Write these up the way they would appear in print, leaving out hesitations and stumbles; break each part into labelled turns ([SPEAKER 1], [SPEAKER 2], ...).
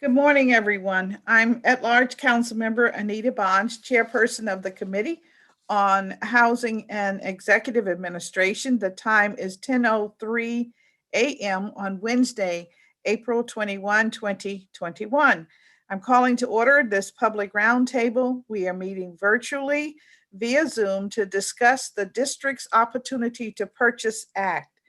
[SPEAKER 1] Good morning, everyone. I'm at-large council member Anita Bonds, chairperson of the Committee on Housing and Executive Administration. The time is 10:03 a.m. on Wednesday, April 21, 2021. I'm calling to order this public roundtable. We are meeting virtually via Zoom to discuss the District's Opportunity to Purchase Act.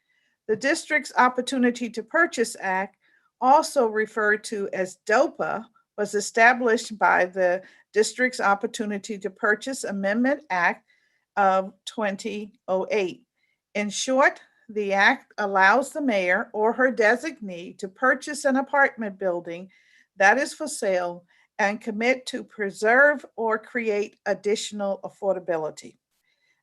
[SPEAKER 1] The District's Opportunity to Purchase Act, also referred to as DOPA, was established by the District's Opportunity to Purchase Amendment Act of 2008. In short, the act allows the mayor or her designee to purchase an apartment building that is for sale and commit to preserve or create additional affordability.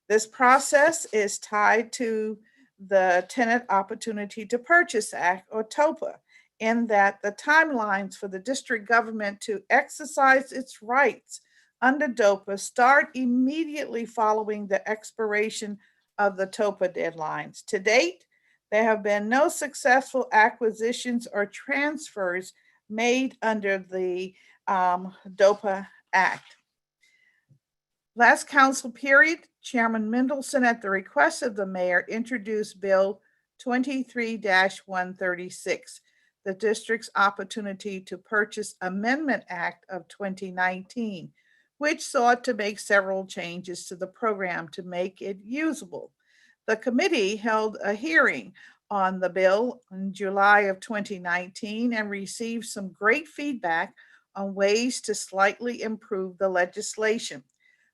[SPEAKER 1] This process is tied to the Tenant Opportunity to Purchase Act, or TOPA, in that the timelines for the district government to exercise its rights under DOPA start immediately following the expiration of the TOPA deadlines. To date, there have been no successful acquisitions or transfers made under the DOPA Act. Last council period, Chairman Mendelson, at the request of the mayor, introduced Bill 23-136, the District's Opportunity to Purchase Amendment Act of 2019, which sought to make several changes to the program to make it usable. The committee held a hearing on the bill in July of 2019 and received some great feedback on ways to slightly improve the legislation.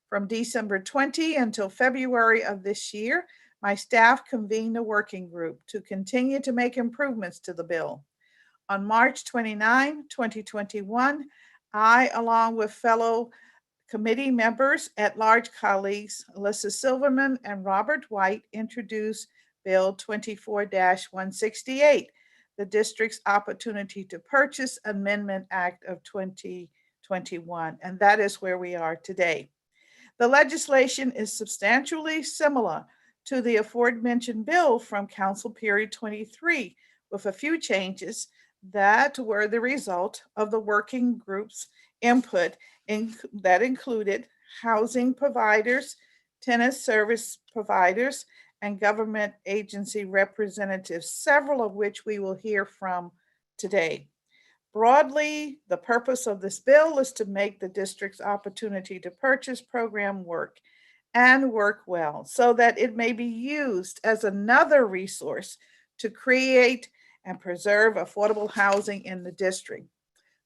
[SPEAKER 1] From December 20 until February of this year, my staff convened a working group to continue to make improvements to the bill. On March 29, 2021, I, along with fellow committee members, at-large colleagues Alyssa Silverman and Robert White, introduced Bill 24-168, the District's Opportunity to Purchase Amendment Act of 2021, and that is where we are today. The legislation is substantially similar to the aforementioned bill from Council Period 23, with a few changes that were the result of the working group's input that included housing providers, tenant service providers, and government agency representatives, several of which we will hear from today. Broadly, the purpose of this bill is to make the district's Opportunity to Purchase program work and work well so that it may be used as another resource to create and preserve affordable housing in the district.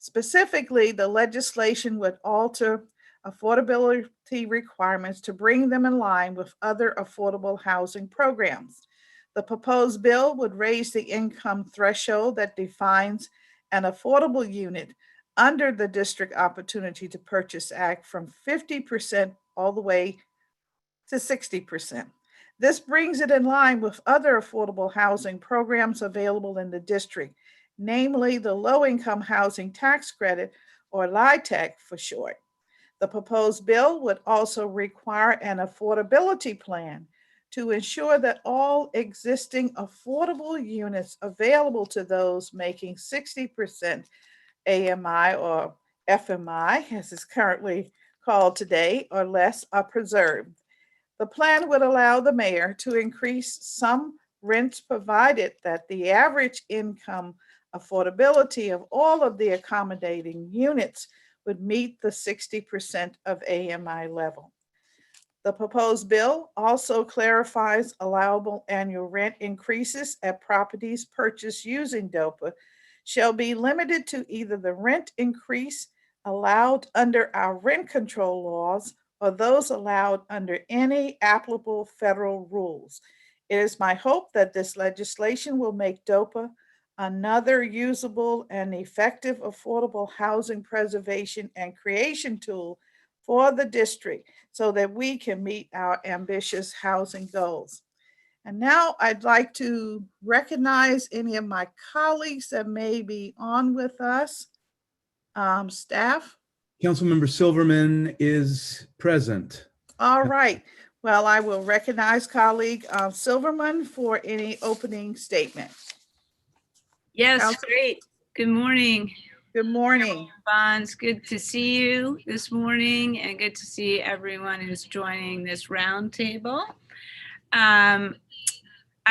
[SPEAKER 1] Specifically, the legislation would alter affordability requirements to bring them in line with other affordable housing programs. The proposed bill would raise the income threshold that defines an affordable unit under the District Opportunity to Purchase Act from 50% all the way to 60%. This brings it in line with other affordable housing programs available in the district, namely the Low-Income Housing Tax Credit, or LIHTC for short. The proposed bill would also require an affordability plan to ensure that all existing affordable units available to those making 60% AMI or FMI, as it's currently called today, or less, are preserved. The plan would allow the mayor to increase some rents provided that the average income affordability of all of the accommodating units would meet the 60% of AMI level. The proposed bill also clarifies allowable annual rent increases at properties purchased using DOPA shall be limited to either the rent increase allowed under our rent control laws or those allowed under any applicable federal rules. It is my hope that this legislation will make DOPA another usable and effective affordable housing preservation and creation tool for the district so that we can meet our ambitious housing goals. And now I'd like to recognize any of my colleagues that may be on with us. Staff?
[SPEAKER 2] Councilmember Silverman is present.
[SPEAKER 1] All right. Well, I will recognize colleague Silverman for any opening statement.
[SPEAKER 3] Yes, great. Good morning.
[SPEAKER 1] Good morning.
[SPEAKER 3] Bonds, good to see you this morning and good to see everyone who's joining this roundtable. I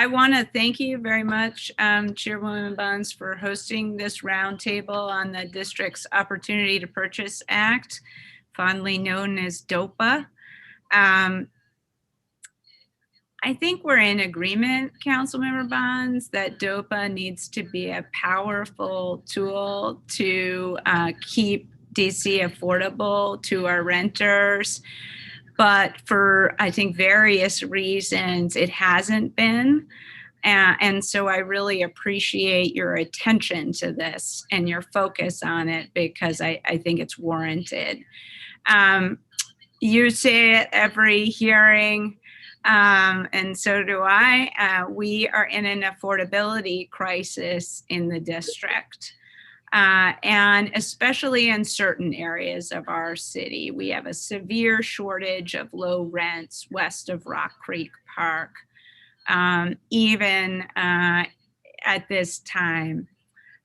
[SPEAKER 3] want to thank you very much, Chairwoman Bonds, for hosting this roundtable on the district's Opportunity to Purchase Act, fondly known as DOPA. I think we're in agreement, Councilmember Bonds, that DOPA needs to be a powerful tool to keep DC affordable to our renters. But for, I think, various reasons, it hasn't been. And so I really appreciate your attention to this and your focus on it, because I think it's warranted. You say it every hearing, and so do I. We are in an affordability crisis in the district. And especially in certain areas of our city, we have a severe shortage of low rents west of Rock Creek Park, even at this time.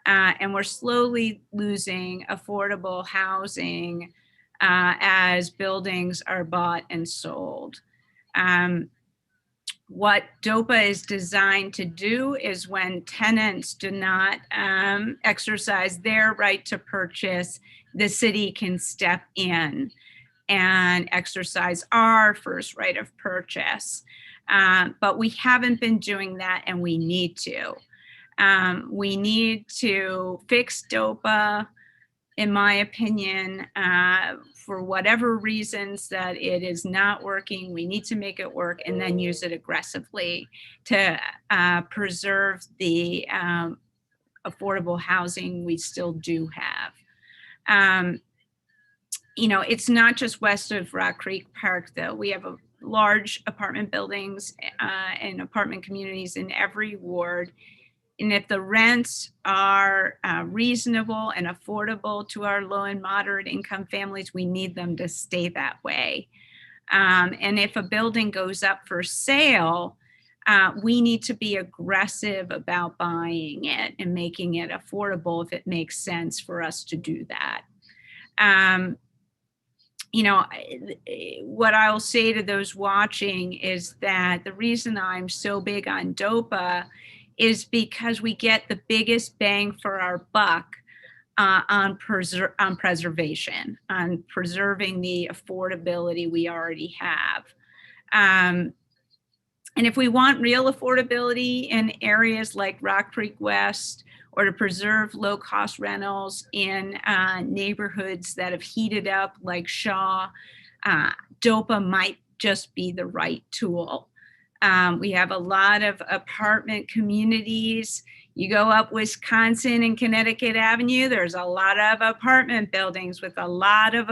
[SPEAKER 3] And we're slowly losing affordable housing as buildings are bought and sold. What DOPA is designed to do is when tenants do not exercise their right to purchase, the city can step in and exercise our first right of purchase. But we haven't been doing that, and we need to. We need to fix DOPA, in my opinion, for whatever reasons that it is not working. We need to make it work and then use it aggressively to preserve the affordable housing we still do have. You know, it's not just west of Rock Creek Park, though. We have a large apartment buildings and apartment communities in every ward. And if the rents are reasonable and affordable to our low and moderate income families, we need them to stay that way. And if a building goes up for sale, we need to be aggressive about buying it and making it affordable if it makes sense for us to do that. You know, what I'll say to those watching is that the reason I'm so big on DOPA is because we get the biggest bang for our buck on preservation, on preserving the affordability we already have. And if we want real affordability in areas like Rock Creek West, or to preserve low-cost rentals in neighborhoods that have heated up like Shaw, DOPA might just be the right tool. We have a lot of apartment communities. You go up Wisconsin and Connecticut Avenue, there's a lot of apartment buildings with a lot of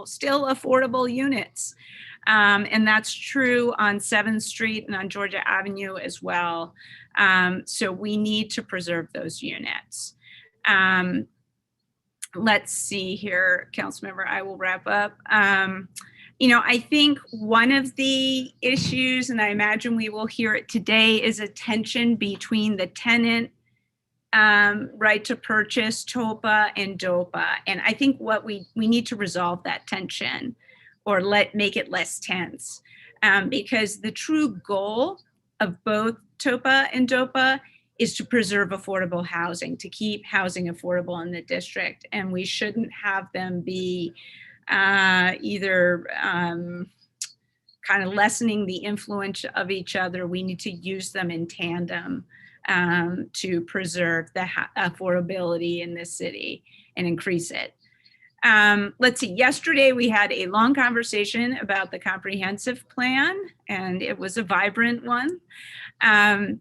[SPEAKER 3] still affordable units. And that's true on 7th Street and on Georgia Avenue as well. So we need to preserve those units. Let's see here, Councilmember, I will wrap up. You know, I think one of the issues, and I imagine we will hear it today, is a tension between the tenant right to purchase, TOPA, and DOPA. And I think what we need to resolve that tension, or make it less tense, because the true goal of both TOPA and DOPA is to preserve affordable housing, to keep housing affordable in the district. And we shouldn't have them be either kind of lessening the influence of each other. We need to use them in tandem to preserve the affordability in this city and increase it. Let's see, yesterday we had a long conversation about the comprehensive plan, and it was a vibrant one. And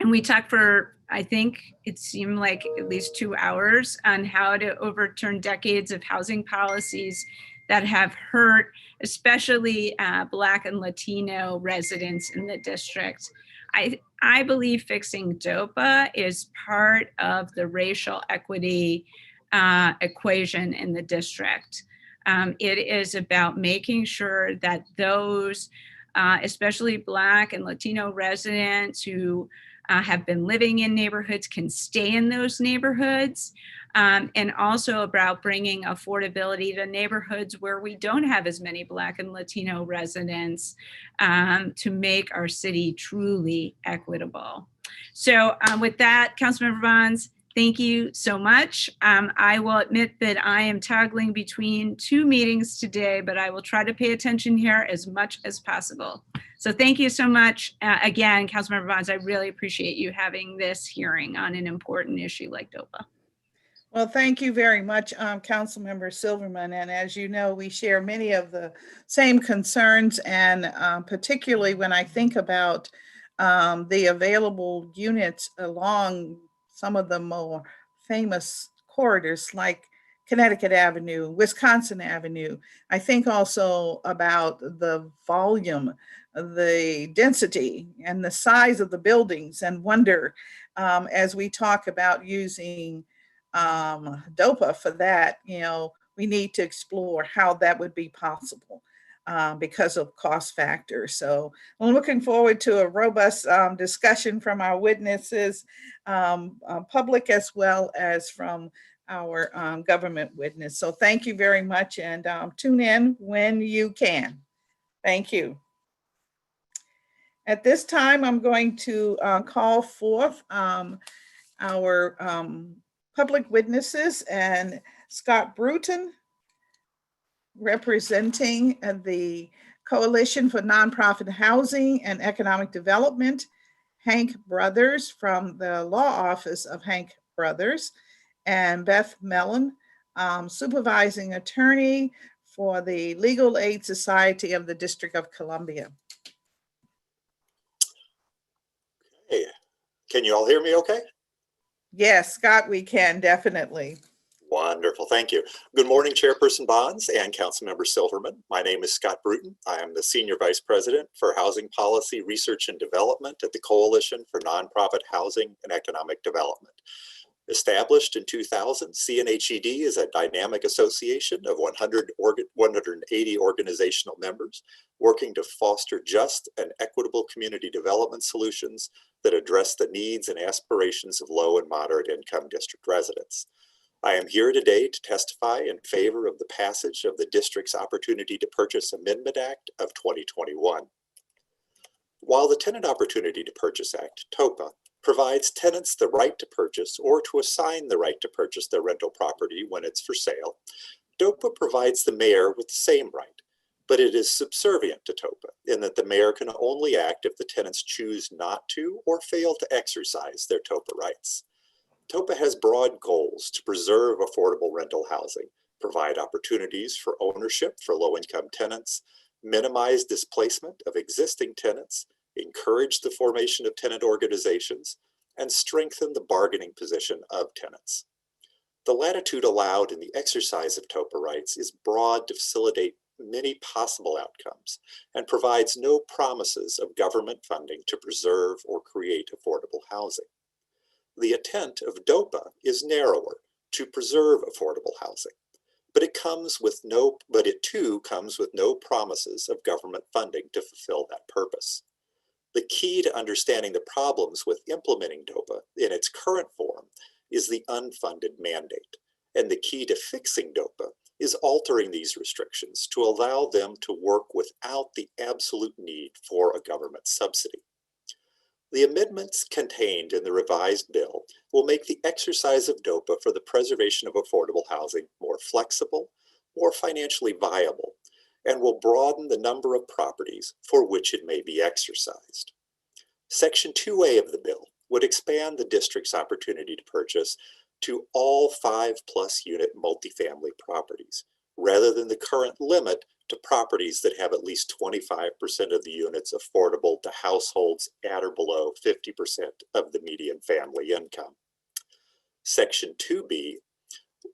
[SPEAKER 3] we talked for, I think it seemed like at least 2 hours on how to overturn decades of housing policies that have hurt, especially Black and Latino residents in the district. I believe fixing DOPA is part of the racial equity equation in the district. It is about making sure that those, especially Black and Latino residents who have been living in neighborhoods, can stay in those neighborhoods, and also about bringing affordability to neighborhoods where we don't have as many Black and Latino residents, to make our city truly equitable. So with that, Councilmember Bonds, thank you so much. I will admit that I am toggling between 2 meetings today, but I will try to pay attention here as much as possible. So thank you so much. Again, Councilmember Bonds, I really appreciate you having this hearing on an important issue like DOPA.
[SPEAKER 1] Well, thank you very much, Councilmember Silverman. And as you know, we share many of the same concerns, and particularly when I think about the available units along some of the more famous corridors like Connecticut Avenue, Wisconsin Avenue. I think also about the volume, the density, and the size of the buildings, and wonder as we talk about using DOPA for that, we need to explore how that would be possible because of cost factors. So I'm looking forward to a robust discussion from our witnesses, public as well as from our government witness. So thank you very much, and tune in when you can. Thank you. At this time, I'm going to call forth our public witnesses, and Scott Bruton, representing the Coalition for Nonprofit Housing and Economic Development, Hank Brothers from the Law Office of Hank Brothers, and Beth Melan, Supervising Attorney for the Legal Aid Society of the District of Columbia.
[SPEAKER 4] Hey, can you all hear me okay?
[SPEAKER 1] Yes, Scott, we can, definitely.
[SPEAKER 4] Wonderful, thank you. Good morning, Chairperson Bonds and Councilmember Silverman. My name is Scott Bruton. I am the Senior Vice President for Housing Policy, Research and Development at the Coalition for Nonprofit Housing and Economic Development. Established in 2000, CNHED is a dynamic association of 180 organizational members working to foster just and equitable community development solutions that address the needs and aspirations of low and moderate income district residents. I am here today to testify in favor of the passage of the district's Opportunity to Purchase Amendment Act of 2021. While the Tenant Opportunity to Purchase Act, TOPA, provides tenants the right to purchase or to assign the right to purchase their rental property when it's for sale, DOPA provides the mayor with the same right, but it is subservient to TOPA in that the mayor can only act if the tenants choose not to or fail to exercise their TOPA rights. TOPA has broad goals to preserve affordable rental housing, provide opportunities for ownership for low-income tenants, minimize displacement of existing tenants, encourage the formation of tenant organizations, and strengthen the bargaining position of tenants. The latitude allowed in the exercise of TOPA rights is broad to facilitate many possible outcomes and provides no promises of government funding to preserve or create affordable housing. The intent of DOPA is narrower, to preserve affordable housing, but it too comes with no promises of government funding to fulfill that purpose. The key to understanding the problems with implementing DOPA in its current form is the unfunded mandate, and the key to fixing DOPA is altering these restrictions to allow them to work without the absolute need for a government subsidy. The amendments contained in the revised bill will make the exercise of DOPA for the preservation of affordable housing more flexible, more financially viable, and will broaden the number of properties for which it may be exercised. Section 2A of the bill would expand the district's opportunity to purchase to all 5+ unit multifamily properties, rather than the current limit to properties that have at least 25% of the units affordable to households at or below 50% of the median family income. Section 2B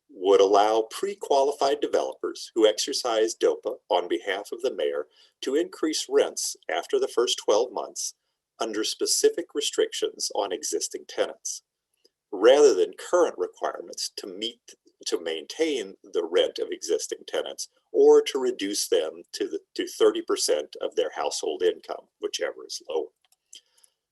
[SPEAKER 4] would allow pre-qualified developers who exercise DOPA on behalf of the mayor to increase rents after the first 12 months under specific restrictions on existing tenants, rather than current requirements to maintain the rent of existing tenants or to reduce them to 30% of their household income, whichever is lower.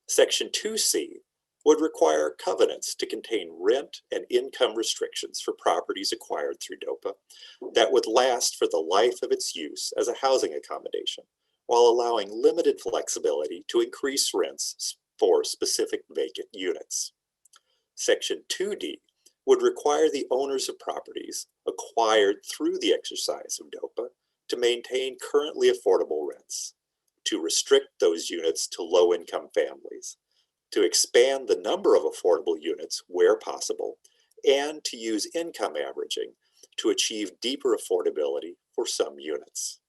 [SPEAKER 4] Section 2C would require covenants to contain rent and income restrictions for properties acquired through DOPA that would last for the life of its use as a housing accommodation, while allowing limited flexibility to increase rents for specific vacant units. Section 2D would require the owners of properties acquired through the exercise of DOPA to maintain currently affordable rents, to restrict those units to low-income families, to expand the number of affordable units where possible, and to use income averaging to achieve deeper affordability for some units.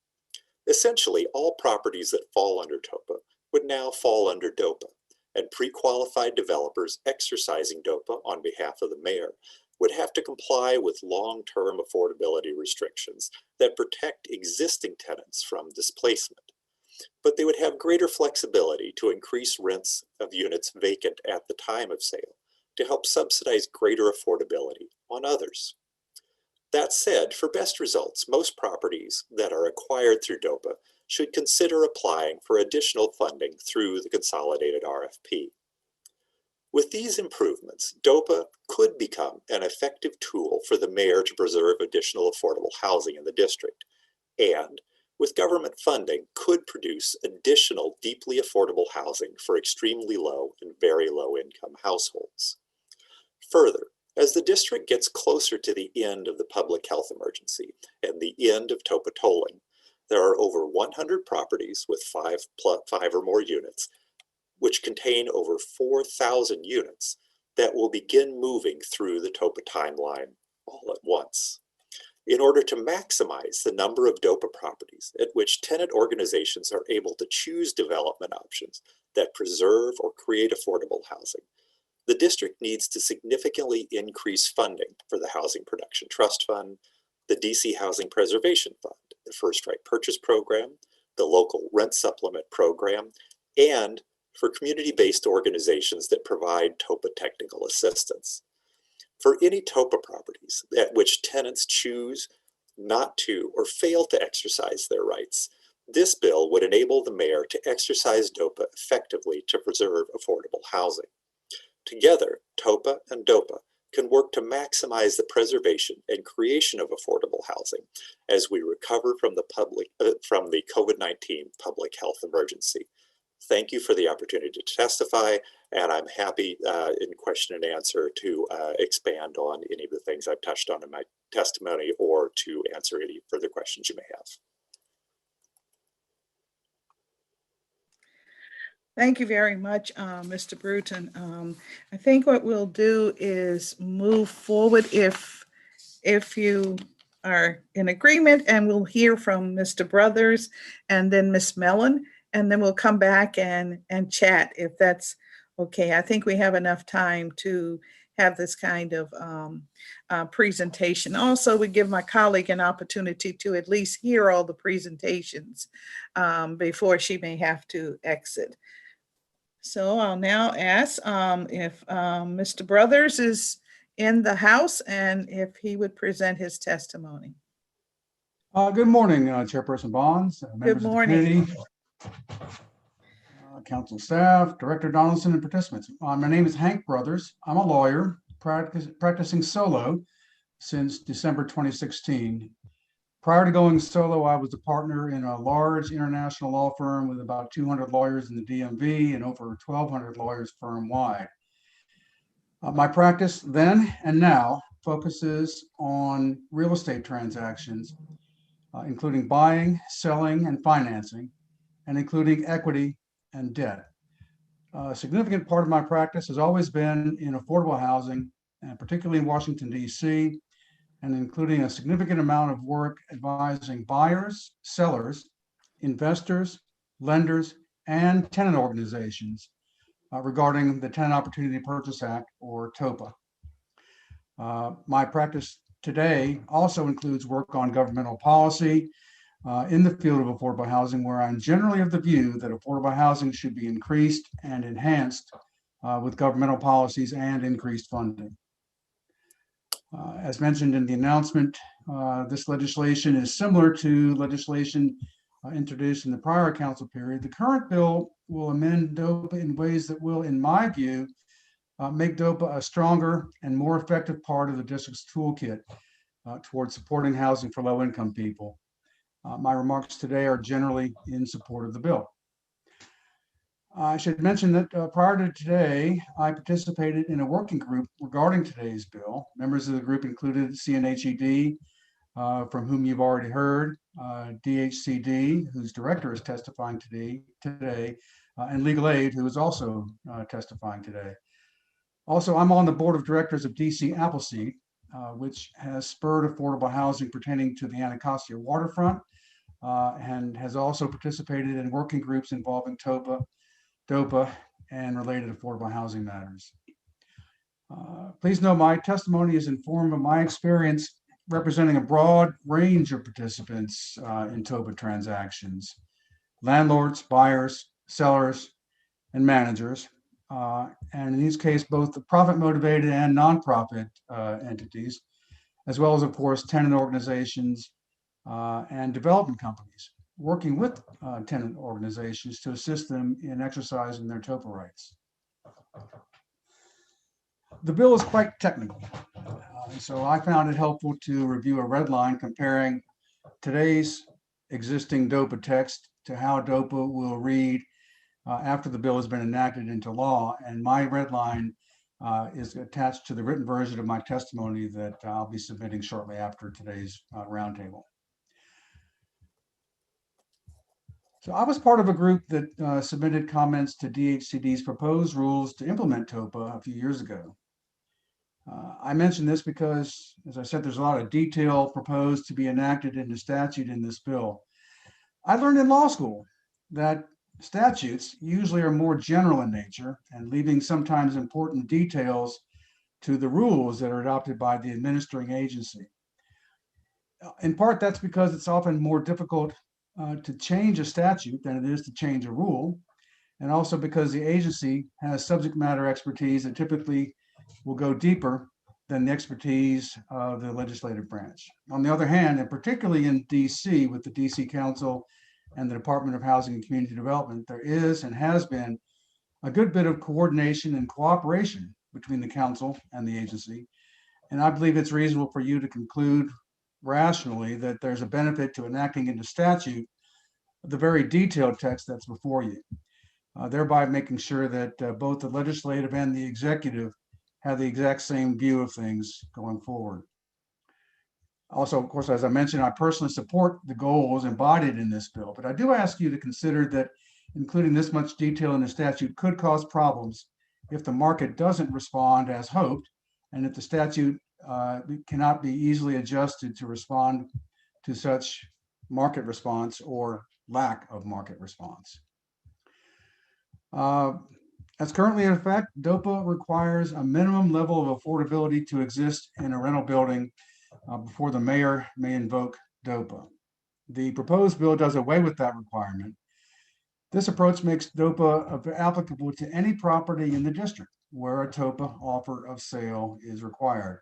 [SPEAKER 4] Essentially, all properties that fall under DOPA would now fall under DOPA, and pre-qualified developers exercising DOPA on behalf of the mayor would have to comply with long-term affordability restrictions that protect existing tenants from displacement. But they would have greater flexibility to increase rents of units vacant at the time of sale to help subsidize greater affordability on others. That said, for best results, most properties that are acquired through DOPA should consider applying for additional funding through the consolidated RFP. With these improvements, DOPA could become an effective tool for the mayor to preserve additional affordable housing in the district, and with government funding, could produce additional deeply affordable housing for extremely low and very low income households. Further, as the district gets closer to the end of the public health emergency and the end of DOPA tolling, there are over 100 properties with five or more units, which contain over 4,000 units that will begin moving through the DOPA timeline all at once. In order to maximize the number of DOPA properties at which tenant organizations are able to choose development options that preserve or create affordable housing, the district needs to significantly increase funding for the Housing Production Trust Fund, the DC Housing Preservation Fund, the First Right Purchase Program, the Local Rent Supplement Program, and for community-based organizations that provide DOPA technical assistance. For any DOPA properties at which tenants choose not to or fail to exercise their rights, this bill would enable the mayor to exercise DOPA effectively to preserve affordable housing. Together, DOPA and DOPA can work to maximize the preservation and creation of affordable housing as we recover from the COVID-19 public health emergency. Thank you for the opportunity to testify, and I'm happy in question and answer to expand on any of the things I've touched on in my testimony or to answer any further questions you may have.
[SPEAKER 1] Thank you very much, Mr. Bruton. I think what we'll do is move forward if you are in agreement, and we'll hear from Mr. Brothers and then Ms. Mellon, and then we'll come back and chat if that's okay. I think we have enough time to have this kind of presentation. Also, we give my colleague an opportunity to at least hear all the presentations before she may have to exit. So I'll now ask if Mr. Brothers is in the house and if he would present his testimony.
[SPEAKER 5] Good morning, Chairperson Bonds, members
[SPEAKER 1] Good morning.
[SPEAKER 5] of the committee, council staff, Director Donaldson, and participants. My name is Hank Brothers. I'm a lawyer practicing solo since December 2016. Prior to going solo, I was a partner in a large international law firm with about 200 lawyers in the DMV and over 1,200 lawyers firm-wide. My practice then and now focuses on real estate transactions, including buying, selling, and financing, and including equity and debt. A significant part of my practice has always been in affordable housing, and particularly in Washington, D.C., and including a significant amount of work advising buyers, sellers, investors, lenders, and tenant organizations regarding the Tenant Opportunity Purchase Act, or TOPA. My practice today also includes work on governmental policy in the field of affordable housing, where I'm generally of the view that affordable housing should be increased and enhanced with governmental policies and increased funding. As mentioned in the announcement, this legislation is similar to legislation introduced in the prior council period. The current bill will amend DOPA in ways that will, in my view, make DOPA a stronger and more effective part of the district's toolkit towards supporting housing for low-income people. My remarks today are generally in support of the bill. I should mention that prior to today, I participated in a working group regarding today's bill. Members of the group included CNHED, from whom you've already heard, DHCD, whose director is testifying today, and Legal Aid, who is also testifying today. Also, I'm on the board of directors of DC Appleseed, which has spurred affordable housing pertaining to the Anacostia waterfront, and has also participated in working groups involving DOPA, and related affordable housing matters. Please know my testimony is informed by my experience representing a broad range of participants in TOPA transactions: landlords, buyers, sellers, and managers. And in these cases, both the profit-motivated and nonprofit entities, as well as, of course, tenant organizations and development companies, working with tenant organizations to assist them in exercising their TOPA rights. The bill is quite technical, so I found it helpful to review a red line comparing today's existing DOPA text to how DOPA will read after the bill has been enacted into law. And my red line is attached to the written version of my testimony that I'll be submitting shortly after today's roundtable. So I was part of a group that submitted comments to DHCD's proposed rules to implement TOPA a few years ago. I mention this because, as I said, there's a lot of detail proposed to be enacted into statute in this bill. I learned in law school that statutes usually are more general in nature and leaving sometimes important details to the rules that are adopted by the administering agency. In part, that's because it's often more difficult to change a statute than it is to change a rule, and also because the agency has subject matter expertise that typically will go deeper than the expertise of the legislative branch. On the other hand, and particularly in DC with the DC Council and the Department of Housing and Community Development, there is and has been a good bit of coordination and cooperation between the council and the agency. And I believe it's reasonable for you to conclude rationally that there's a benefit to enacting into statute the very detailed text that's before you, thereby making sure that both the legislative and the executive have the exact same view of things going forward. Also, of course, as I mentioned, I personally support the goals embodied in this bill, but I do ask you to consider that including this much detail in the statute could cause problems if the market doesn't respond as hoped, and if the statute cannot be easily adjusted to respond to such market response or lack of market response. As currently in effect, DOPA requires a minimum level of affordability to exist in a rental building before the mayor may invoke DOPA. The proposed bill does away with that requirement. This approach makes DOPA applicable to any property in the district where a TOPA offer of sale is required.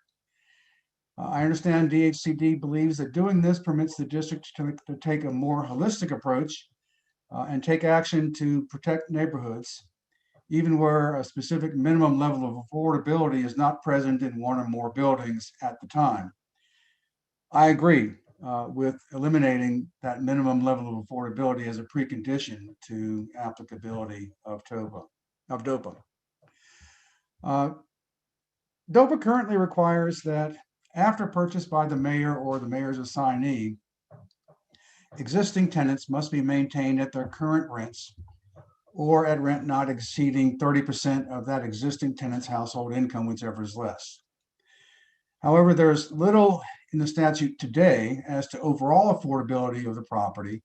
[SPEAKER 5] I understand DHCD believes that doing this permits the district to take a more holistic approach and take action to protect neighborhoods, even where a specific minimum level of affordability is not present in one or more buildings at the time. I agree with eliminating that minimum level of affordability as a precondition to applicability of DOPA. DOPA currently requires that after purchase by the mayor or the mayor's assignee, existing tenants must be maintained at their current rents or at rent not exceeding 30% of that existing tenant's household income, whichever is less. However, there's little in the statute today as to overall affordability of the property,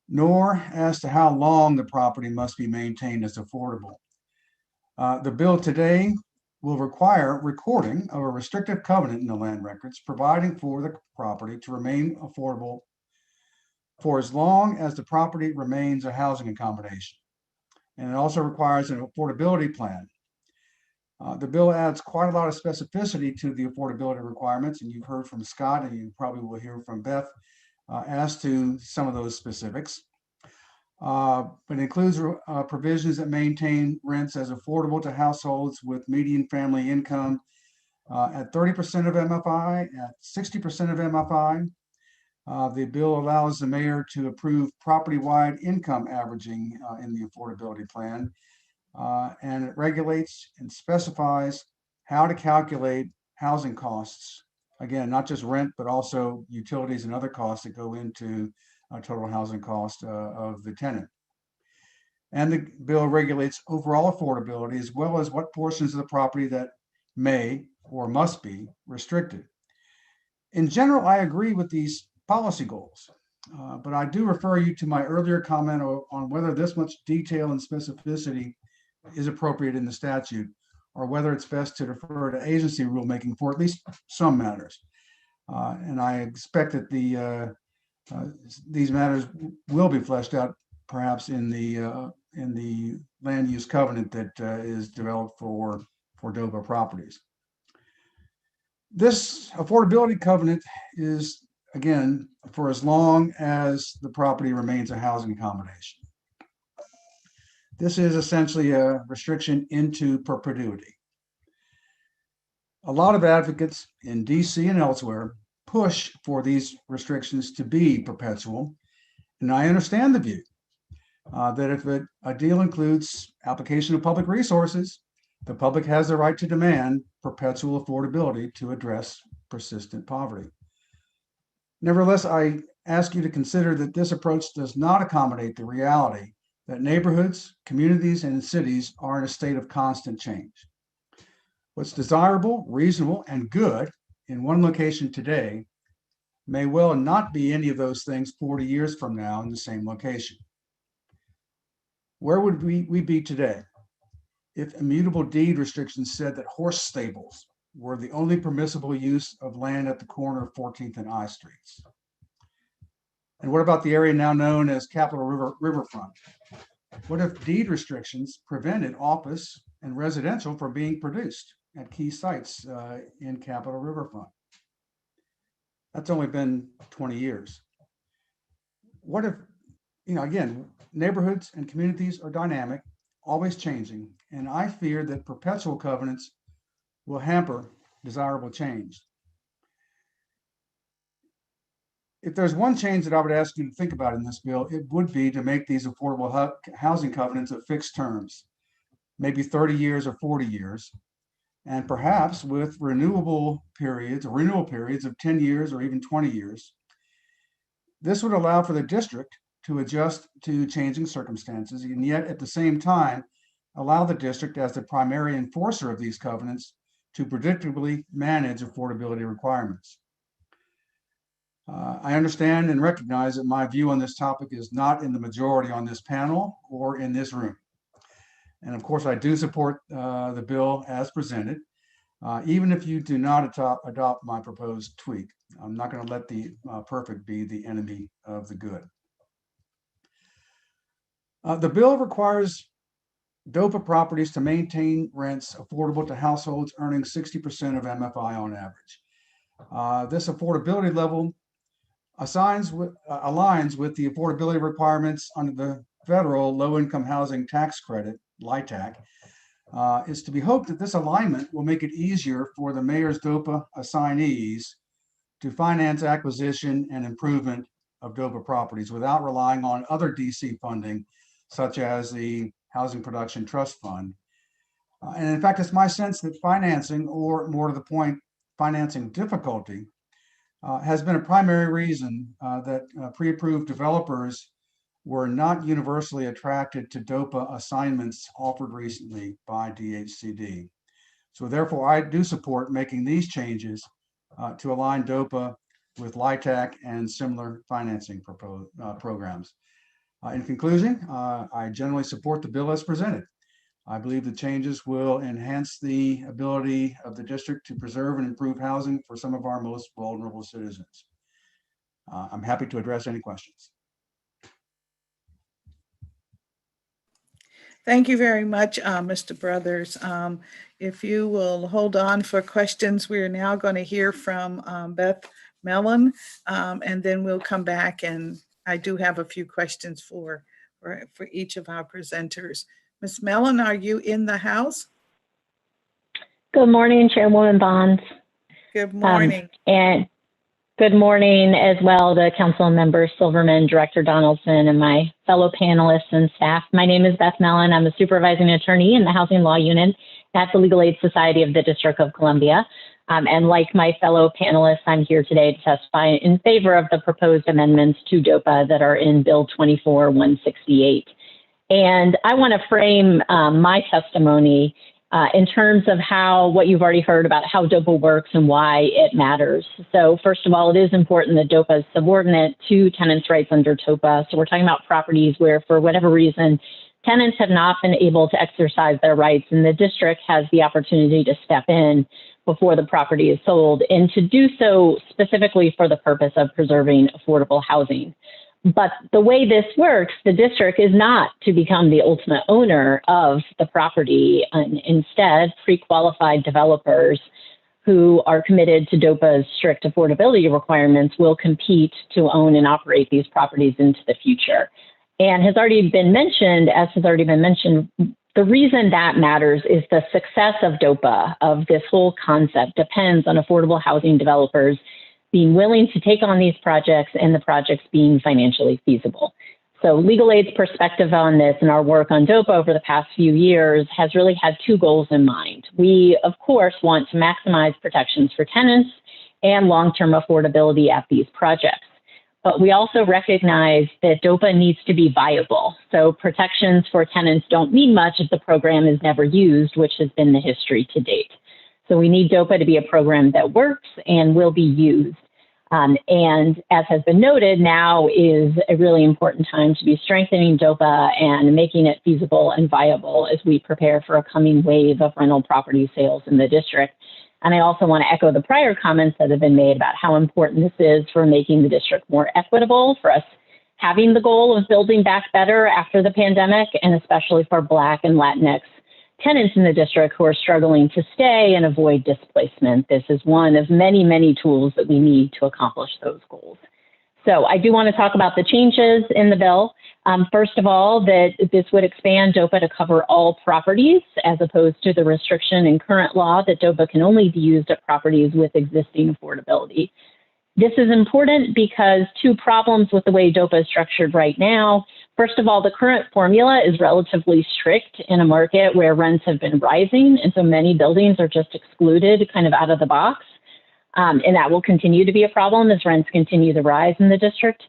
[SPEAKER 5] nor as to how long the property must be maintained as affordable. The bill today will require recording of a restrictive covenant in the land records, providing for the property to remain affordable for as long as the property remains a housing accommodation. And it also requires an affordability plan. The bill adds quite a lot of specificity to the affordability requirements, and you've heard from Scott, and you probably will hear from Beth as to some of those specifics. but includes provisions that maintain rents as affordable to households with median family income at 30% of MFI, at 60% of MFI. The bill allows the mayor to approve property-wide income averaging in the affordability plan, and it regulates and specifies how to calculate housing costs. Again, not just rent, but also utilities and other costs that go into total housing cost of the tenant. And the bill regulates overall affordability as well as what portions of the property that may or must be restricted. In general, I agree with these policy goals, but I do refer you to my earlier comment on whether this much detail and specificity is appropriate in the statute, or whether it's best to defer to agency rulemaking for at least some matters. And I expect that these matters will be fleshed out perhaps in the land use covenant that is developed for DOPA properties. This affordability covenant is, again, for as long as the property remains a housing accommodation. This is essentially a restriction into perpetuity. A lot of advocates in DC and elsewhere push for these restrictions to be perpetual, and I understand the view that if a deal includes application of public resources, the public has the right to demand perpetual affordability to address persistent poverty. Nevertheless, I ask you to consider that this approach does not accommodate the reality that neighborhoods, communities, and cities are in a state of constant change. What's desirable, reasonable, and good in one location today may well not be any of those things 40 years from now in the same location. Where would we be today if immutable deed restrictions said that horse stables were the only permissible use of land at the corner of 14th and I Streets? And what about the area now known as Capitol Riverfront? What if deed restrictions prevented office and residential from being produced at key sites in Capitol Riverfront? That's only been 20 years. What if, again, neighborhoods and communities are dynamic, always changing, and I fear that perpetual covenants will hamper desirable change. If there's one change that I would ask you to think about in this bill, it would be to make these affordable housing covenants of fixed terms, maybe 30 years or 40 years, and perhaps with renewal periods of 10 years or even 20 years. This would allow for the district to adjust to changing circumstances, and yet at the same time, allow the district as the primary enforcer of these covenants to predictably manage affordability requirements. I understand and recognize that my view on this topic is not in the majority on this panel or in this room. And of course, I do support the bill as presented, even if you do not adopt my proposed tweak. I'm not going to let the perfect be the enemy of the good. The bill requires DOPA properties to maintain rents affordable to households earning 60% of MFI on average. This affordability level aligns with the affordability requirements under the federal low-income housing tax credit, LIHTC. It's to be hoped that this alignment will make it easier for the mayor's DOPA assignees to finance acquisition and improvement of DOPA properties without relying on other DC funding, such as the Housing Production Trust Fund. And in fact, it's my sense that financing, or more to the point, financing difficulty, has been a primary reason that pre-approved developers were not universally attracted to DOPA assignments offered recently by DHCD. So therefore, I do support making these changes to align DOPA with LIHTC and similar financing programs. In conclusion, I generally support the bill as presented. I believe the changes will enhance the ability of the district to preserve and improve housing for some of our most vulnerable citizens. I'm happy to address any questions.
[SPEAKER 1] Thank you very much, Mr. Brothers. If you will hold on for questions, we are now going to hear from Beth Melan, and then we'll come back, and I do have a few questions for for each of our presenters. Ms. Melan, are you in the house?
[SPEAKER 6] Good morning, Chairwoman Bonds.
[SPEAKER 1] Good morning.
[SPEAKER 6] And good morning as well to Council Member Silverman, Director Donaldson, and my fellow panelists and staff. My name is Beth Melan. I'm a supervising attorney in the Housing Law Unit at the Legal Aid Society of the District of Columbia. And like my fellow panelists, I'm here today to testify in favor of the proposed amendments to DOPA that are in Bill 24-168. And I want to frame my testimony in terms of what you've already heard about how DOPA works and why it matters. So first of all, it is important that DOPA is subordinate to tenants' rights under DOPA. So we're talking about properties where, for whatever reason, tenants have not been able to exercise their rights, and the district has the opportunity to step in before the property is sold, and to do so specifically for the purpose of preserving affordable housing. But the way this works, the district is not to become the ultimate owner of the property. And instead, pre-qualified developers who are committed to DOPA's strict affordability requirements will compete to own and operate these properties into the future. And as has already been mentioned, the reason that matters is the success of DOPA, of this whole concept, depends on affordable housing developers being willing to take on these projects and the projects being financially feasible. So Legal Aid's perspective on this and our work on DOPA over the past few years has really had two goals in mind. We, of course, want to maximize protections for tenants and long-term affordability at these projects. But we also recognize that DOPA needs to be viable. So protections for tenants don't mean much if the program is never used, which has been the history to date. So we need DOPA to be a program that works and will be used. And as has been noted, now is a really important time to be strengthening DOPA and making it feasible and viable as we prepare for a coming wave of rental property sales in the district. And I also want to echo the prior comments that have been made about how important this is for making the district more equitable, for us having the goal of building back better after the pandemic, and especially for Black and Latinx tenants in the district who are struggling to stay and avoid displacement. This is one of many, many tools that we need to accomplish those goals. So I do want to talk about the changes in the bill. First of all, that this would expand DOPA to cover all properties, as opposed to the restriction in current law that DOPA can only be used at properties with existing affordability. This is important because two problems with the way DOPA is structured right now. First of all, the current formula is relatively strict in a market where rents have been rising, and so many buildings are just excluded kind of out of the box. And that will continue to be a problem as rents continue to rise in the district.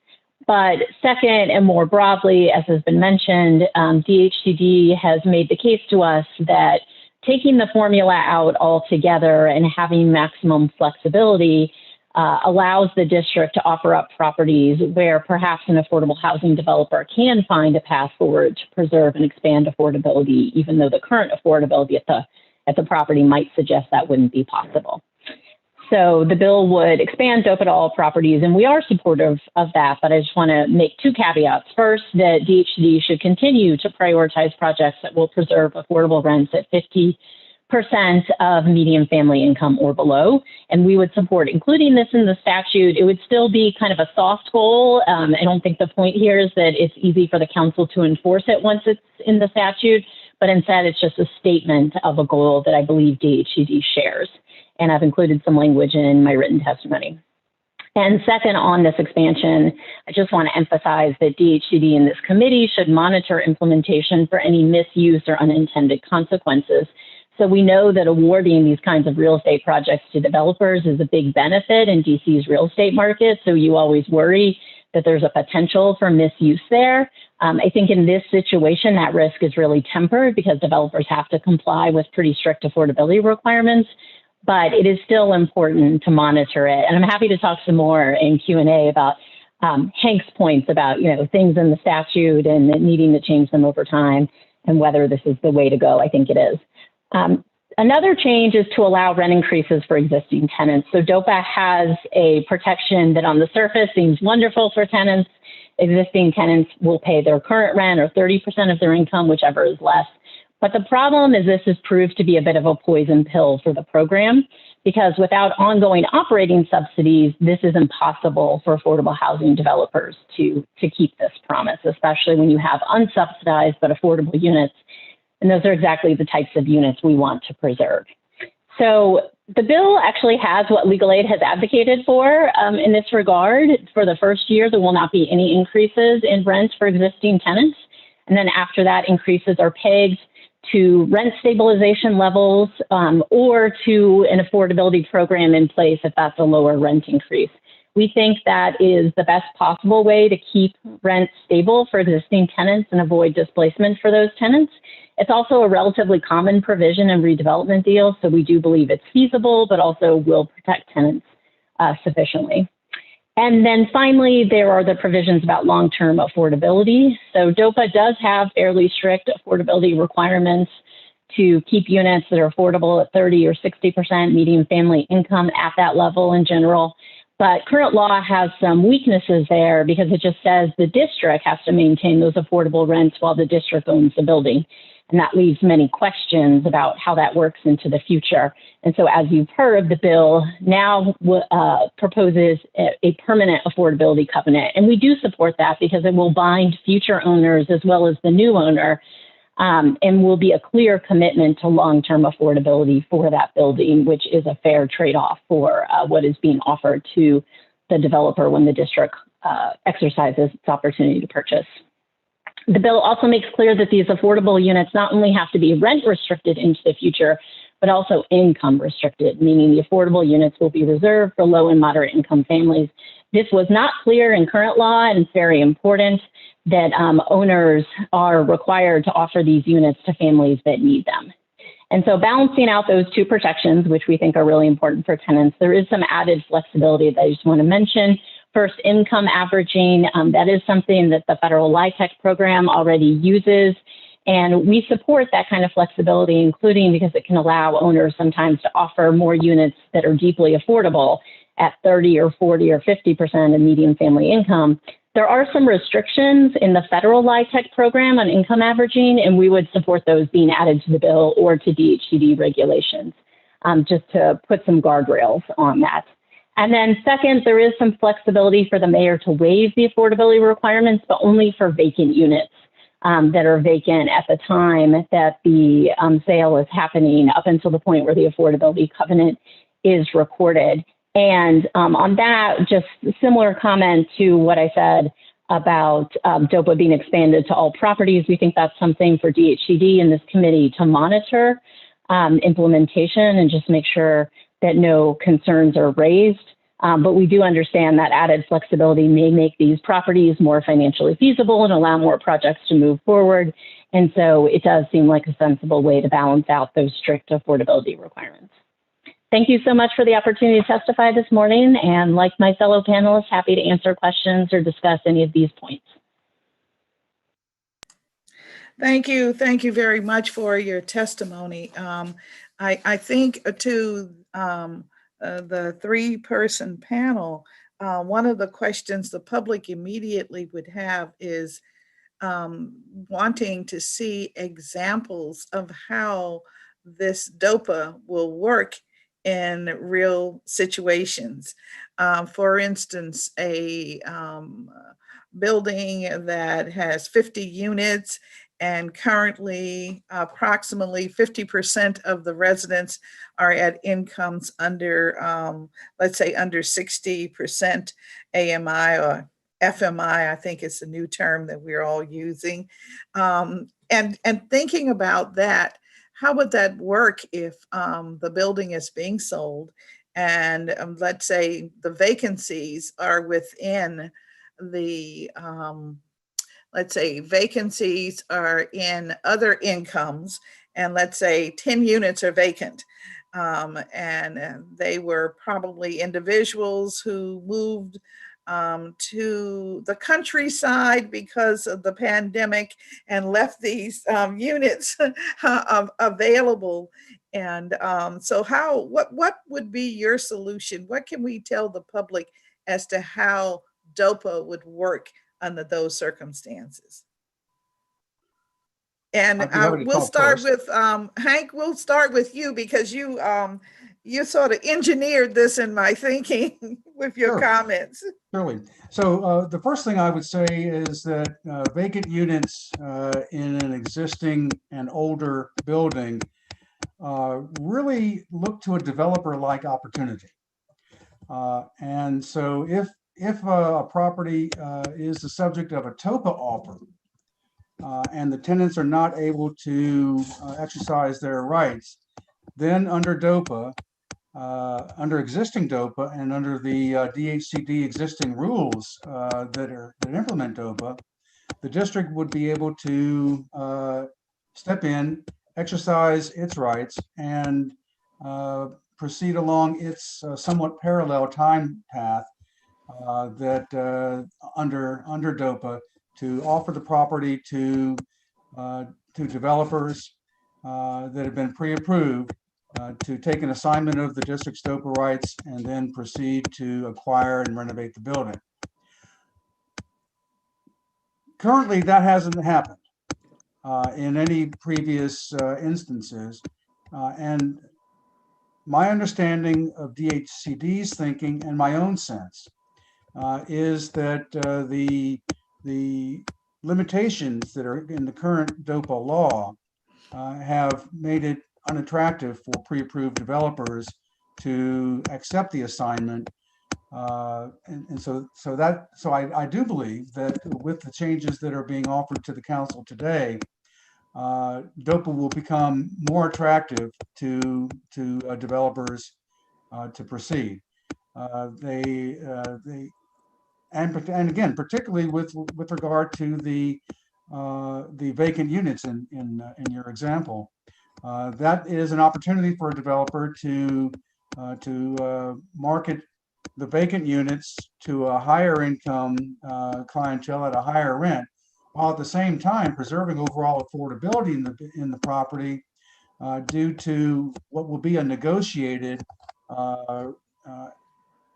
[SPEAKER 6] But second, and more broadly, as has been mentioned, DHCD has made the case to us that taking the formula out altogether and having maximum flexibility allows the district to offer up properties where perhaps an affordable housing developer can find a path forward to preserve and expand affordability, even though the current affordability at the property might suggest that wouldn't be possible. So the bill would expand DOPA to all properties, and we are supportive of that, but I just want to make two caveats. First, that DHCD should continue to prioritize projects that will preserve affordable rents at 50% of median family income or below, and we would support including this in the statute. It would still be kind of a soft goal. I don't think the point here is that it's easy for the council to enforce it once it's in the statute, but instead it's just a statement of a goal that I believe DHCD shares. And I've included some language in my written testimony. And second, on this expansion, I just want to emphasize that DHCD and this committee should monitor implementation for any misuse or unintended consequences. So we know that awarding these kinds of real estate projects to developers is a big benefit in DC's real estate market. So you always worry that there's a potential for misuse there. I think in this situation, that risk is really tempered because developers have to comply with pretty strict affordability requirements. But it is still important to monitor it. And I'm happy to talk some more in Q&A about Hank's points about, things in the statute and needing to change them over time and whether this is the way to go. I think it is. Another change is to allow rent increases for existing tenants. So DOPA has a protection that on the surface seems wonderful for tenants. Existing tenants will pay their current rent or 30% of their income, whichever is less. But the problem is this has proved to be a bit of a poison pill for the program because without ongoing operating subsidies, this is impossible for affordable housing developers to keep this promise, especially when you have unsubsidized but affordable units. And those are exactly the types of units we want to preserve. So the bill actually has what legal aid has advocated for in this regard. For the first year, there will not be any increases in rent for existing tenants. And then after that, increases are pegged to rent stabilization levels or to an affordability program in place if that's a lower rent increase. We think that is the best possible way to keep rent stable for existing tenants and avoid displacement for those tenants. It's also a relatively common provision in redevelopment deals, so we do believe it's feasible, but also will protect tenants sufficiently. And then finally, there are the provisions about long-term affordability. So DOPA does have fairly strict affordability requirements to keep units that are affordable at 30 or 60% median family income at that level in general. But current law has some weaknesses there because it just says the district has to maintain those affordable rents while the district owns the building. And that leaves many questions about how that works into the future. And so as you've heard, the bill now proposes a permanent affordability covenant. And we do support that because it will bind future owners as well as the new owner and will be a clear commitment to long-term affordability for that building, which is a fair trade-off for what is being offered to the developer when the district exercises its opportunity to purchase. The bill also makes clear that these affordable units not only have to be rent restricted into the future, but also income restricted, meaning the affordable units will be reserved for low and moderate income families. This was not clear in current law, and it's very important that owners are required to offer these units to families that need them. And so balancing out those two protections, which we think are really important for tenants, there is some added flexibility that I just want to mention. First, income averaging, that is something that the federal LIHTC program already uses. And we support that kind of flexibility, including because it can allow owners sometimes to offer more units that are deeply affordable at 30 or 40 or 50% of median family income. There are some restrictions in the federal LIHTC program on income averaging, and we would support those being added to the bill or to DHCD regulations, just to put some guardrails on that. And then second, there is some flexibility for the mayor to waive the affordability requirements, but only for vacant units that are vacant at the time that the sale is happening up until the point where the affordability covenant is recorded. And on that, just similar comment to what I said about DOPA being expanded to all properties. We think that's something for DHCD and this committee to monitor implementation and just make sure that no concerns are raised. But we do understand that added flexibility may make these properties more financially feasible and allow more projects to move forward. And so it does seem like a sensible way to balance out those strict affordability requirements. Thank you so much for the opportunity to testify this morning. And like my fellow panelists, happy to answer questions or discuss any of these points.
[SPEAKER 1] Thank you. Thank you very much for your testimony. I think to the three-person panel, one of the questions the public immediately would have is wanting to see examples of how this DOPA will work in real situations. For instance, a building that has 50 units and currently approximately 50% of the residents are at incomes under, let's say under 60% AMI or FMI, I think it's a new term that we're all using. And thinking about that, how would that work if the building is being sold and let's say the vacancies are within the, let's say vacancies are in other incomes and let's say 10 units are vacant and they were probably individuals who moved to the countryside because of the pandemic and left these units available. And so what would be your solution? What can we tell the public as to how DOPA would work under those circumstances? And we'll start with Hank. We'll start with you because you you sort of engineered this in my thinking with your
[SPEAKER 5] Sure.
[SPEAKER 1] comments.
[SPEAKER 5] Surely. So the first thing I would say is that vacant units in an existing and older building really look to a developer-like opportunity. And so if a property is the subject of a TOPA offer and the tenants are not able to exercise their rights, then under DOPA, under existing DOPA and under the DHCD existing rules that implement DOPA, the district would be able to step in, exercise its rights, and proceed along its somewhat parallel time path that under DOPA to offer the property to developers that have been pre-approved to take an assignment of the district's DOPA rights and then proceed to acquire and renovate the building. Currently, that hasn't happened in any previous instances. And my understanding of DHCD's thinking and my own sense is that the limitations that are in the current DOPA law have made it unattractive for pre-approved developers to accept the assignment. So I do believe that with the changes that are being offered to the council today, DOPA will become more attractive to developers to proceed. And again, particularly with regard to the vacant units in your example, that is an opportunity for a developer to market the vacant units to a higher income clientele at a higher rent, while at the same time preserving overall affordability in the property due to what will be a negotiated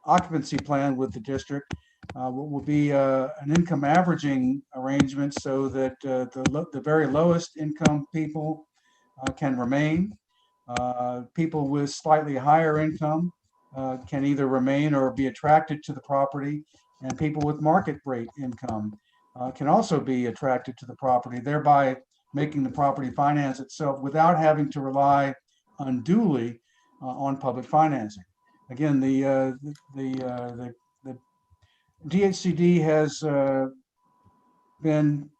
[SPEAKER 5] occupancy plan with the district, what will be an income averaging arrangement so that the very lowest income people can remain. People with slightly higher income can either remain or be attracted to the property, and people with market rate income can also be attracted to the property, thereby making the property finance itself without having to rely unduly on public financing. Again, the DHCD has been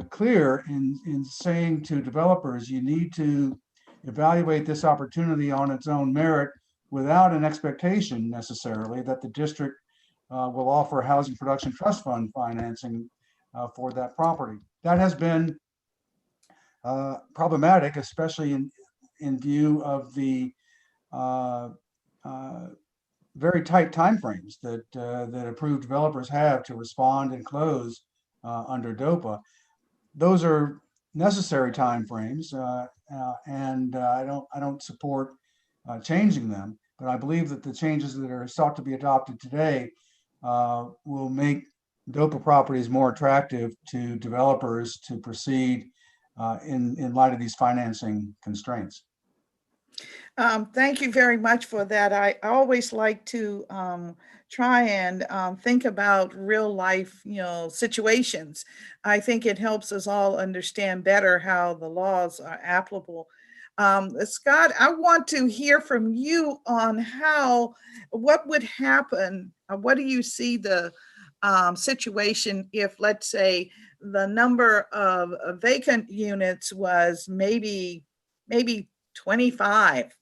[SPEAKER 5] clear in saying to developers, you need to evaluate this opportunity on its own merit without an expectation necessarily that the district will offer housing production trust fund financing for that property. That has been problematic, especially in view of the very tight timeframes that approved developers have to respond and close under DOPA. Those are necessary timeframes, and I don't support changing them. But I believe that the changes that are sought to be adopted today will make DOPA properties more attractive to developers to proceed in light of these financing constraints.
[SPEAKER 1] Thank you very much for that. I always like to try and think about real life, situations. I think it helps us all understand better how the laws are applicable. Scott, I want to hear from you on what would happen. What do you see the situation if, let's say, the number of vacant units was maybe 25?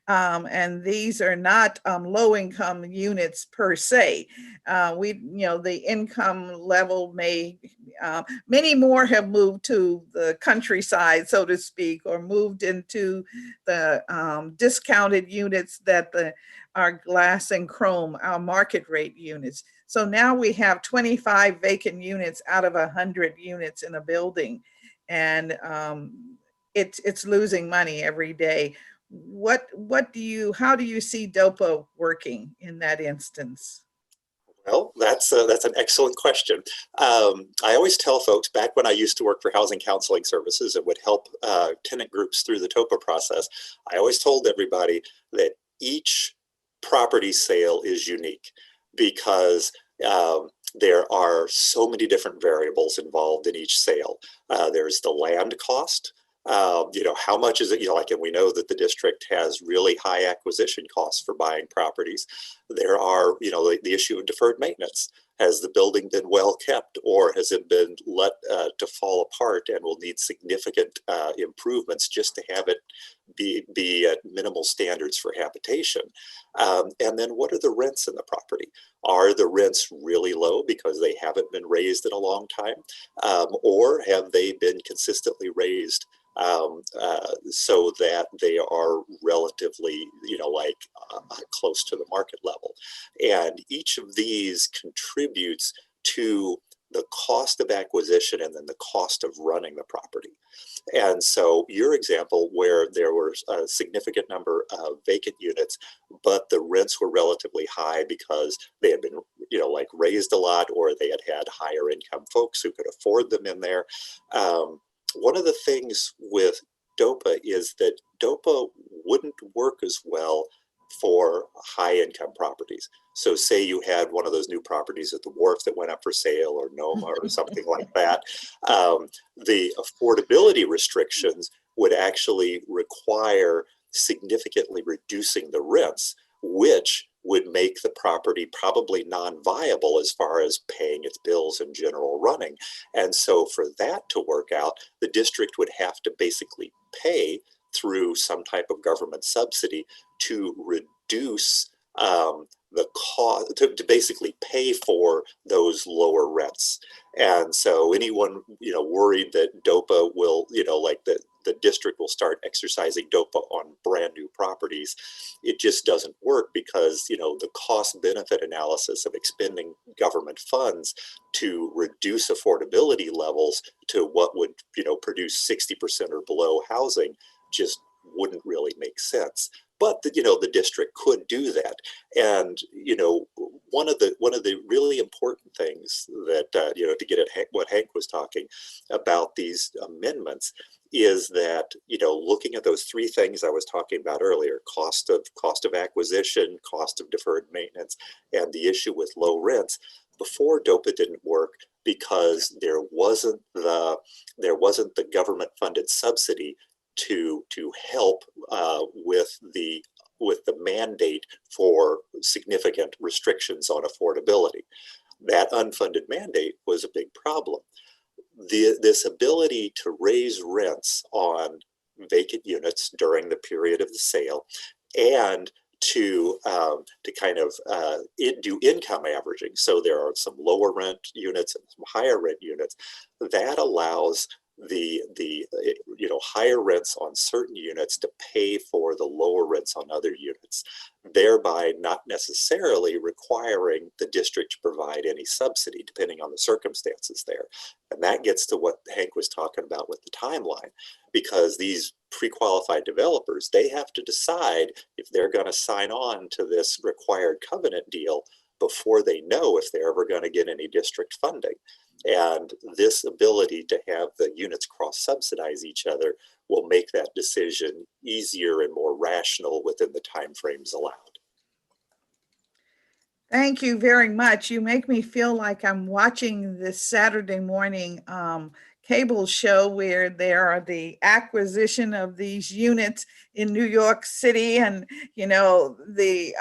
[SPEAKER 1] And these are not low-income units per se. The income level many more have moved to the countryside, so to speak, or moved into the discounted units that are glass and chrome, our market rate units. So now we have 25 vacant units out of 100 units in a building, and it's losing money every day. How do you see DOPA working in that instance?
[SPEAKER 4] Well, that's an excellent question. I always tell folks, back when I used to work for housing counseling services and would help tenant groups through the TOPA process, I always told everybody that each property sale is unique because there are so many different variables involved in each sale. There's the land cost. How much is it? And we know that the district has really high acquisition costs for buying properties. There are, the issue of deferred maintenance. Has the building been well kept, or has it been let to fall apart and will need significant improvements just to have it be at minimal standards for habitation? And then what are the rents in the property? Are the rents really low because they haven't been raised in a long time? Or have they been consistently raised so that they are relatively, close to the market level? And each of these contributes to the cost of acquisition and then the cost of running the property. And so your example where there were a significant number of vacant units, but the rents were relatively high because they had been, raised a lot, or they had higher income folks who could afford them in there. One of the things with DOPA is that DOPA wouldn't work as well for high income properties. So say you had one of those new properties at the wharf that went up for sale, or Noma or something like that. The affordability restrictions would actually require significantly reducing the rents, which would make the property probably non-viable as far as paying its bills and general running. And so for that to work out, the district would have to basically pay through some type of government subsidy to reduce the cost, to basically pay for those lower rents. And so anyone worried that DOPA will, the district will start exercising DOPA on brand new properties, it just doesn't work because the cost benefit analysis of expending government funds to reduce affordability levels to what would produce 60% or below housing just wouldn't really make sense. But the district could do that. And one of the really important things that to get at what Hank was talking about, these amendments, is that looking at those three things I was talking about earlier: cost of acquisition, cost of deferred maintenance, and the issue with low rents. Before, DOPA didn't work because there wasn't the government funded subsidy to help with the mandate for significant restrictions on affordability. That unfunded mandate was a big problem. This ability to raise rents on vacant units during the period of the sale, and to kind of do income averaging. So there are some lower rent units and some higher rent units. That allows the higher rents on certain units to pay for the lower rents on other units, thereby not necessarily requiring the district to provide any subsidy depending on the circumstances there. And that gets to what Hank was talking about with the timeline, because these pre-qualified developers, they have to decide if they're going to sign on to this required covenant deal before they know if they're ever going to get any district funding. And this ability to have the units cross-subsidize each other will make that decision easier and more rational within the timeframes allowed.
[SPEAKER 1] Thank you very much. You make me feel like I'm watching this Saturday morning cable show where there are the acquisition of these units in New York City, and the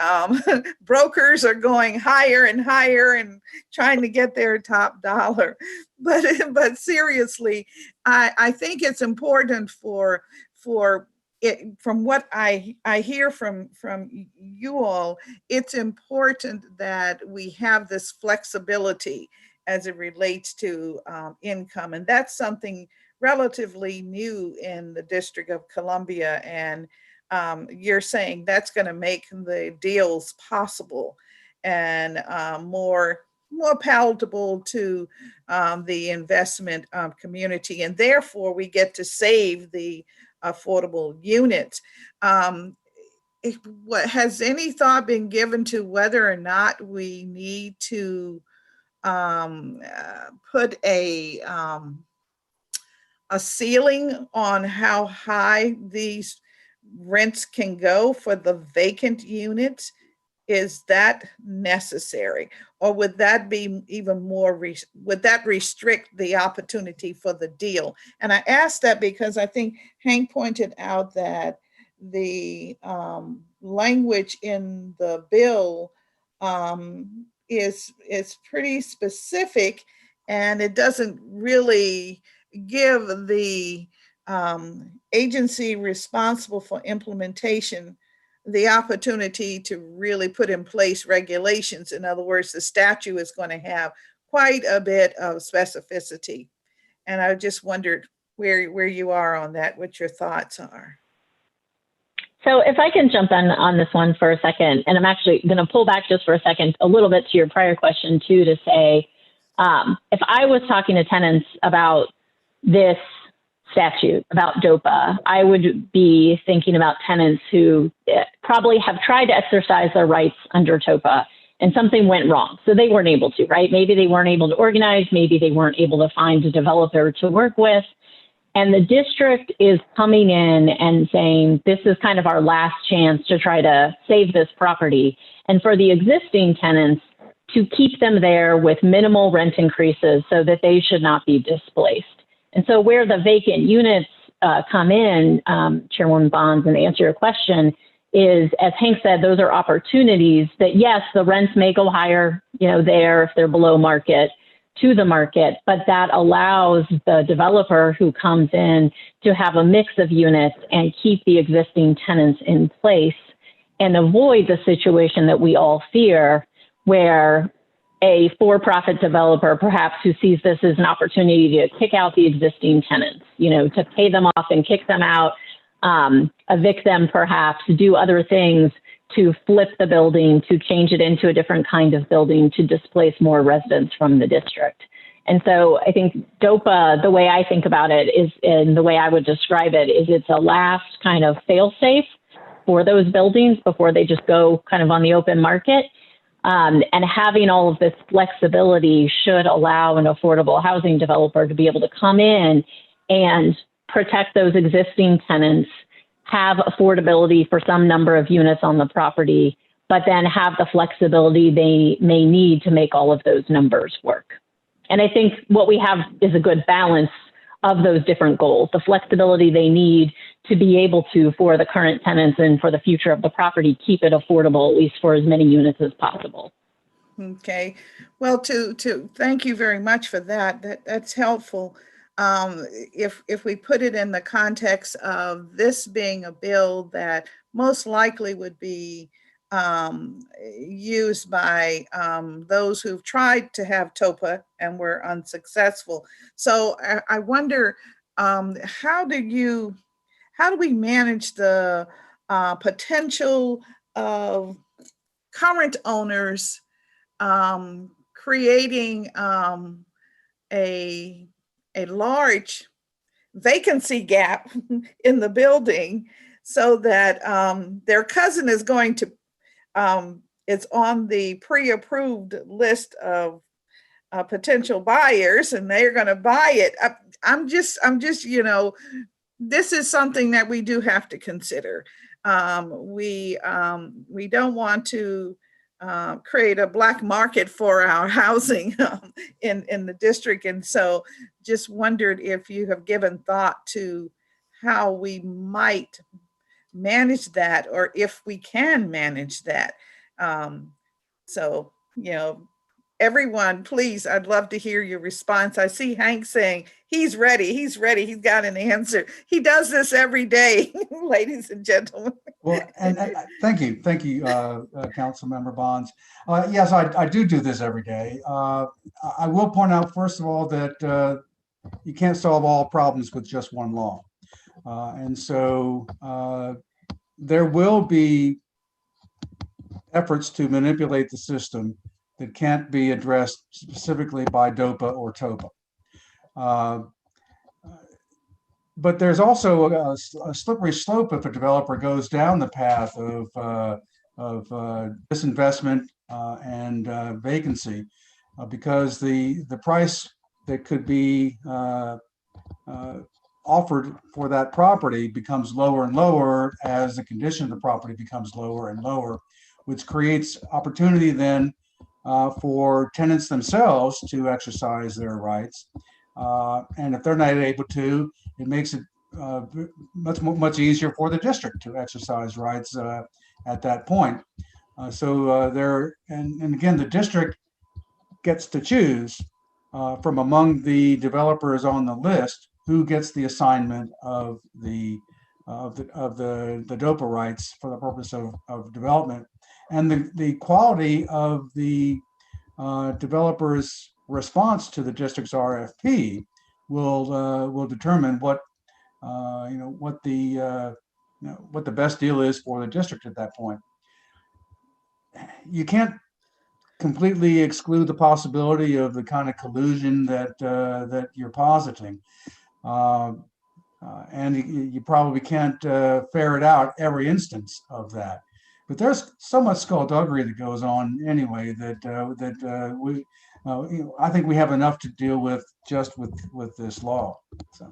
[SPEAKER 1] brokers are going higher and higher and trying to get their top dollar. But seriously, I think it's important for it, from what I hear from you all, it's important that we have this flexibility as it relates to income. And that's something relatively new in the District of Columbia. And you're saying that's going to make the deals possible and more palatable to the investment community. And therefore, we get to save the affordable units. What has any thought been given to whether or not we need to put a ceiling on how high these rents can go for the vacant units? Is that necessary? Or would that be even more, would that restrict the opportunity for the deal? And I asked that because I think Hank pointed out that the language in the bill is pretty specific, and it doesn't really give the agency responsible for implementation the opportunity to really put in place regulations. In other words, the statute is going to have quite a bit of specificity. And I just wondered where you are on that, what your thoughts are.
[SPEAKER 6] So if I can jump on this one for a second, and I'm actually going to pull back just for a second, a little bit to your prior question too, to say, if I was talking to tenants about this statute, about DOPA, I would be thinking about tenants who probably have tried to exercise their rights under DOPA and something went wrong. So they weren't able to, right? Maybe they weren't able to organize, maybe they weren't able to find a developer to work with. And the district is coming in and saying, this is kind of our last chance to try to save this property. And for the existing tenants, to keep them there with minimal rent increases so that they should not be displaced. And so where the vacant units come in, Chairwoman Bonds, and to answer your question, is, as Hank said, those are opportunities that, yes, the rents may go higher, there if they're below market, to the market, but that allows the developer who comes in to have a mix of units and keep the existing tenants in place and avoid the situation that we all fear, where a for-profit developer, perhaps who sees this as an opportunity to kick out the existing tenants, to pay them off and kick them out, evict them perhaps, do other things to flip the building, to change it into a different kind of building, to displace more residents from the district. And so I think DOPA, the way I think about it is, and the way I would describe it, is it's a last kind of fail-safe for those buildings before they just go kind of on the open market. And having all of this flexibility should allow an affordable housing developer to be able to come in and protect those existing tenants, have affordability for some number of units on the property, but then have the flexibility they may need to make all of those numbers work. And I think what we have is a good balance of those different goals, the flexibility they need to be able to, for the current tenants and for the future of the property, keep it affordable, at least for as many units as possible.
[SPEAKER 1] Okay, well, to thank you very much for that. That's helpful. If we put it in the context of this being a bill that most likely would be used by those who've tried to have TOPA and were unsuccessful. So I wonder, how do we manage the potential of current owners creating a large vacancy gap in the building, so that their cousin is going to, it's on the pre-approved list of potential buyers, and they're going to buy it. I'm just, this is something that we do have to consider. We don't want to create a black market for our housing in the district. And so just wondered if you have given thought to how we might manage that, or if we can manage that. So, everyone, please, I'd love to hear your response. I see Hank saying he's ready. He's got an answer. He does this every day, ladies and gentlemen.
[SPEAKER 5] Well, and thank you, Council Member Bonds. Yes, I do this every day. I will point out, first of all, that you can't solve all problems with just one law. And so there will be efforts to manipulate the system that can't be addressed specifically by DOPA or TOPA. But there's also a slippery slope if a developer goes down the path of disinvestment and vacancy, because the price that could be offered for that property becomes lower and lower as the condition of the property becomes lower and lower, which creates opportunity then for tenants themselves to exercise their rights. And if they're not able to, it makes it much easier for the district to exercise rights at that point. And again, the district gets to choose from among the developers on the list who gets the assignment of the DOPA rights for the purpose of development. And the quality of the developer's response to the district's RFP will determine what the best deal is for the district at that point. You can't completely exclude the possibility of the kind of collusion that you're positing. And you probably can't ferret out every instance of that. But there's so much skullduggery that goes on anyway that I think we have enough to deal with just with this law. So.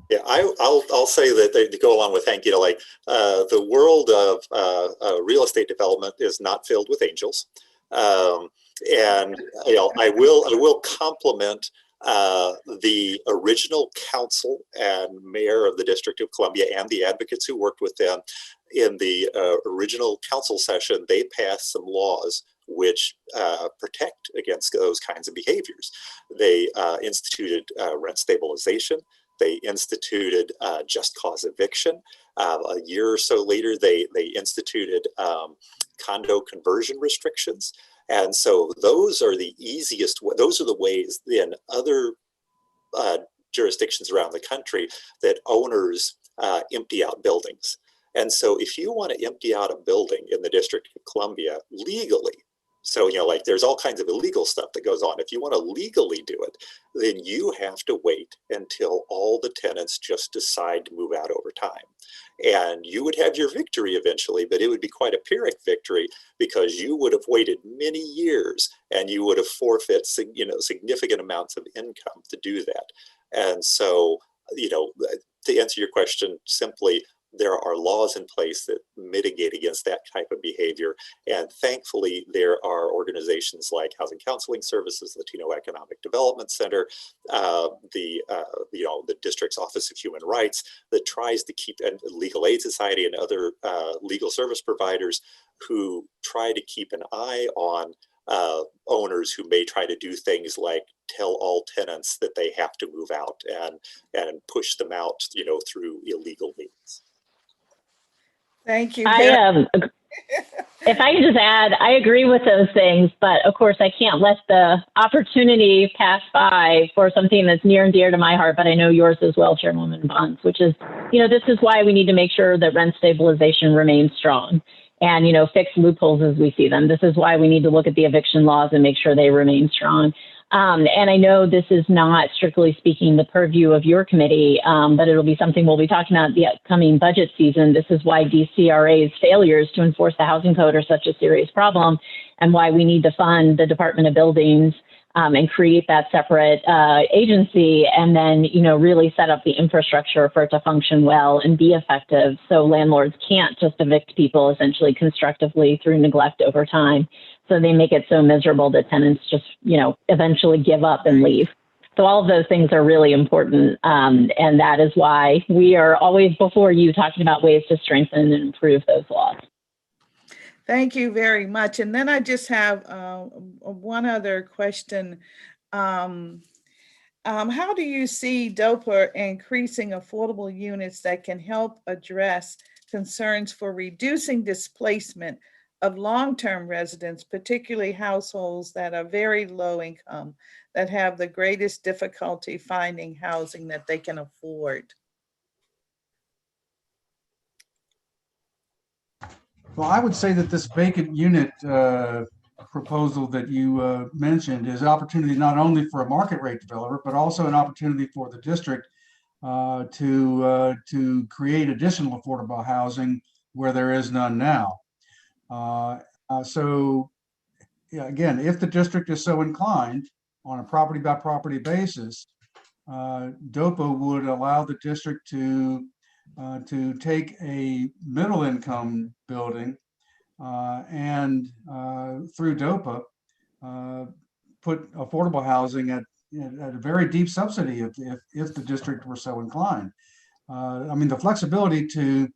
[SPEAKER 4] Yeah, I'll say that to go along with Hank, the world of real estate development is not filled with angels, and I will compliment the original council and mayor of the District of Columbia and the advocates who worked with them in the original council session. They passed some laws which protect against those kinds of behaviors. They instituted rent stabilization. They instituted just cause eviction. A year or so later, they instituted condo conversion restrictions. And so those are the easiest, those are the ways in other jurisdictions around the country that owners empty out buildings. And so if you want to empty out a building in the District of Columbia legally, so, there's all kinds of illegal stuff that goes on. If you want to legally do it, then you have to wait until all the tenants just decide to move out over time. And you would have your victory eventually, but it would be quite a Pyrrhic victory because you would have waited many years and you would have forfeit, significant amounts of income to do that. And so, to answer your question simply, there are laws in place that mitigate against that type of behavior. And thankfully, there are organizations like Housing Counseling Services, Latino Economic Development Center, the district's Office of Human Rights that tries to keep, and Legal Aid Society and other legal service providers who try to keep an eye on owners who may try to do things like tell all tenants that they have to move out and push them out, through illegal means.
[SPEAKER 1] Thank you.
[SPEAKER 6] If I can just add, I agree with those things, but of course I can't let the opportunity pass by for something that's near and dear to my heart, but I know yours as well, Chairwoman Bonds, which is, this is why we need to make sure that rent stabilization remains strong and, fix loopholes as we see them. This is why we need to look at the eviction laws and make sure they remain strong. And I know this is not, strictly speaking, the purview of your committee, but it'll be something we'll be talking about the upcoming budget season. This is why DCRA's failures to enforce the housing code are such a serious problem, and why we need to fund the Department of Buildings and create that separate agency, and then, really set up the infrastructure for it to function well and be effective, so landlords can't just evict people essentially constructively through neglect over time. So they make it so miserable that tenants just, eventually give up and leave. So all of those things are really important. And that is why we are always before you talking about ways to strengthen and improve those laws.
[SPEAKER 1] Thank you very much. And then I just have one other question. How do you see DOPA increasing affordable units that can help address concerns for reducing displacement of long-term residents, particularly households that are very low income, that have the greatest difficulty finding housing that they can afford?
[SPEAKER 5] Well, I would say that this vacant unit proposal that you mentioned is an opportunity not only for a market rate developer, but also an opportunity for the district to create additional affordable housing where there is none now. So again, if the district is so inclined on a property by property basis DOPA would allow the district to take a middle income building and through DOPA put affordable housing at a very deep subsidy if the district were so inclined. I mean, the flexibility to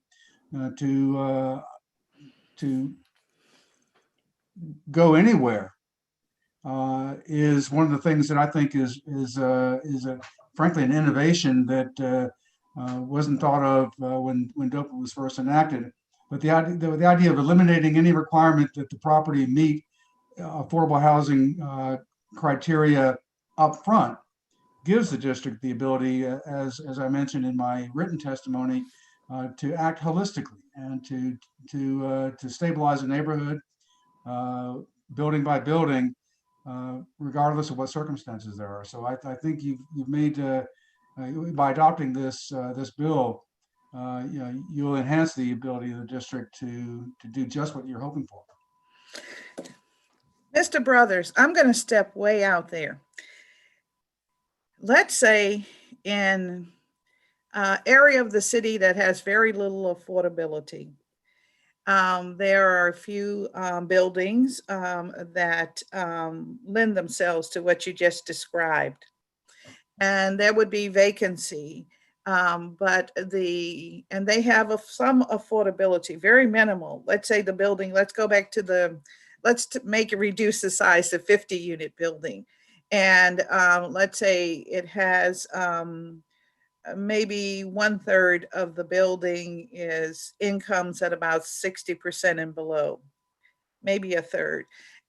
[SPEAKER 5] go anywhere is one of the things that I think is frankly an innovation that wasn't thought of when DOPA was first enacted. But the idea of eliminating any requirement that the property meet affordable housing criteria up front gives the district the ability, as I mentioned in my written testimony, to act holistically and to stabilize a neighborhood building by building, regardless of what circumstances there are. So I think you've made by adopting this bill, you'll enhance the ability of the district to do just what you're hoping for.
[SPEAKER 1] Mr. Brothers, I'm going to step way out there. Let's say in an area of the city that has very little affordability, there are a few buildings that lend themselves to what you just described. And there would be vacancy, but they have some affordability, very minimal. Let's say the building, let's go back to reduce the size to 50 unit building. And let's say it has maybe 1/3 of the building is incomes at about 60% and below, maybe a third,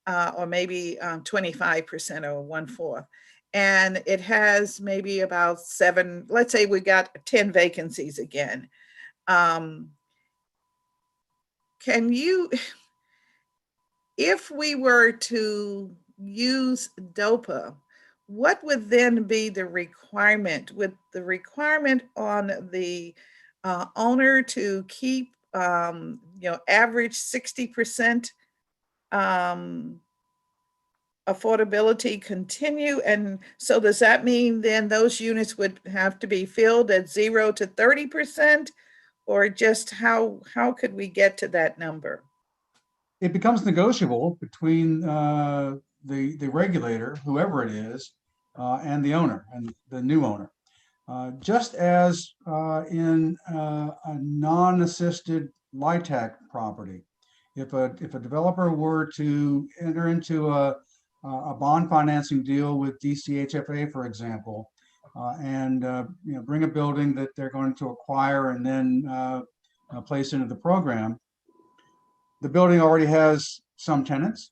[SPEAKER 1] or maybe 25% or 1/4. And it has maybe about 7, let's say we got 10 vacancies again. Can you, if we were to use DOPA, what would then be the requirement? Would the requirement on the owner to keep, average 60% affordability continue? And so does that mean then those units would have to be filled at 0 to 30%? Or just how could we get to that number?
[SPEAKER 5] It becomes negotiable between the regulator, whoever it is, and the owner and the new owner. Just as in a non-assisted LIHTC property, if a developer were to enter into a bond financing deal with DCHFA, for example, and bring a building that they're going to acquire and then place into the program, the building already has some tenants.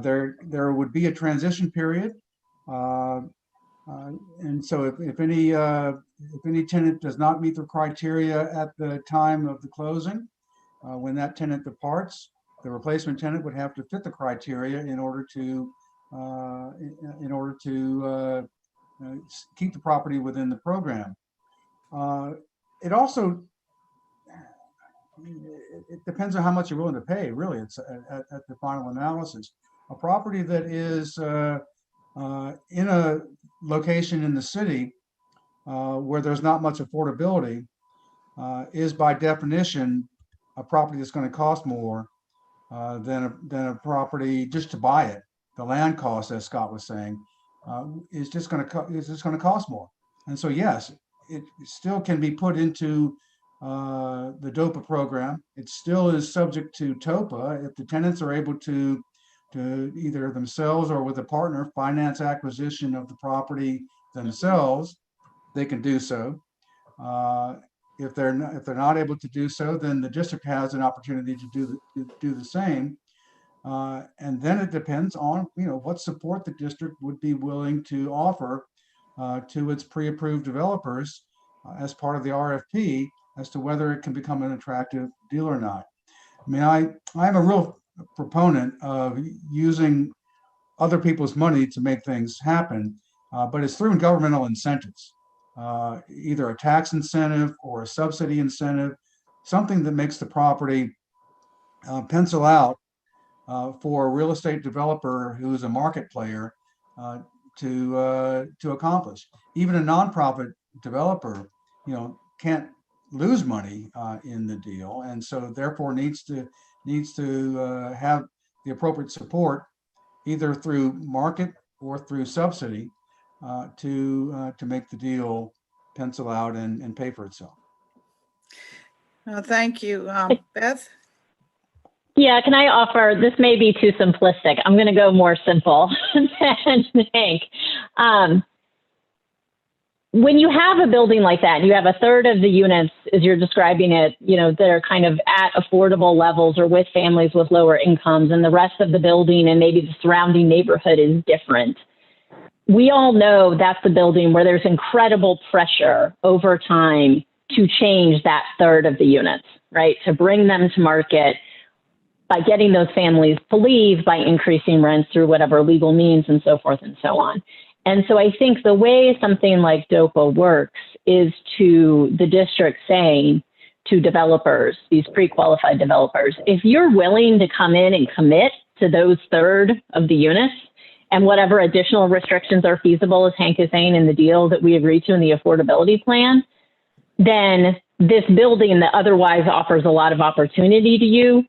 [SPEAKER 5] There would be a transition period, and so if any tenant does not meet the criteria at the time of the closing, when that tenant departs, the replacement tenant would have to fit the criteria in order to keep the property within the program. It also, it depends on how much you're willing to pay, really. It's at the final analysis. A property that is in a location in the city where there's not much affordability is by definition a property that's going to cost more than a property just to buy it. The land cost, as Scott was saying, is just going to cost more. And so, yes, it still can be put into the DOPA program. It still is subject to TOPA if the tenants are able to either themselves or with a partner finance acquisition of the property themselves. They can do so. If they're not able to do so, then the district has an opportunity to do the same. And then it depends on what support the district would be willing to offer to its pre-approved developers as part of the RFP as to whether it can become an attractive deal or not. I mean, I'm a real proponent of using other people's money to make things happen, but it's through governmental incentives, either a tax incentive or a subsidy incentive, something that makes the property pencil out for a real estate developer who's a market player to accomplish. Even a nonprofit developer, can't lose money in the deal, and so therefore needs to have the appropriate support, either through market or through subsidy, to make the deal pencil out and pay for itself.
[SPEAKER 1] Thank you. Beth?
[SPEAKER 6] Yeah, can I offer, this may be too simplistic. I'm going to go more simple than Hank. When you have a building like that, and you have a third of the units, as you're describing it, that are kind of at affordable levels or with families with lower incomes, and the rest of the building and maybe the surrounding neighborhood is different. We all know that's the building where there's incredible pressure over time to change that third of the units, right? To bring them to market by getting those families to leave, by increasing rents through whatever legal means and so forth and so on. And so I think the way something like DOPA works is to the district saying to developers, these pre-qualified developers, if you're willing to come in and commit to those third of the units and whatever additional restrictions are feasible, as Hank is saying, in the deal that we agreed to in the affordability plan, then this building that otherwise offers a lot of opportunity to you,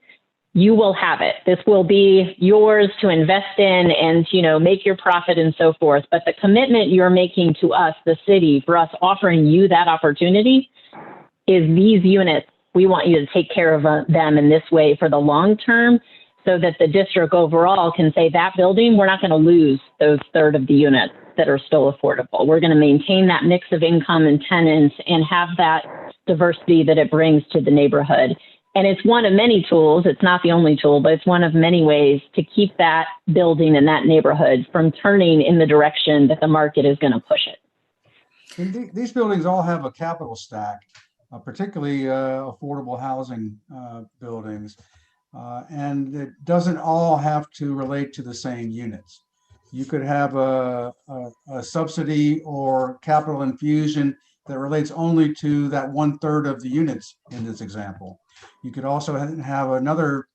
[SPEAKER 6] you will have it. This will be yours to invest in and, make your profit and so forth. But the commitment you're making to us, the city, for us offering you that opportunity is these units. We want you to take care of them in this way for the long term, so that the district overall can say that building, we're not going to lose those third of the units that are still affordable. We're going to maintain that mix of income and tenants and have that diversity that it brings to the neighborhood. And it's one of many tools. It's not the only tool, but it's one of many ways to keep that building and that neighborhood from turning in the direction that the market is going to push it.
[SPEAKER 5] And these buildings all have a capital stack, particularly affordable housing buildings. And it doesn't all have to relate to the same units. You could have a subsidy or capital infusion that relates only to that 1/3 of the units in this example. You could also have another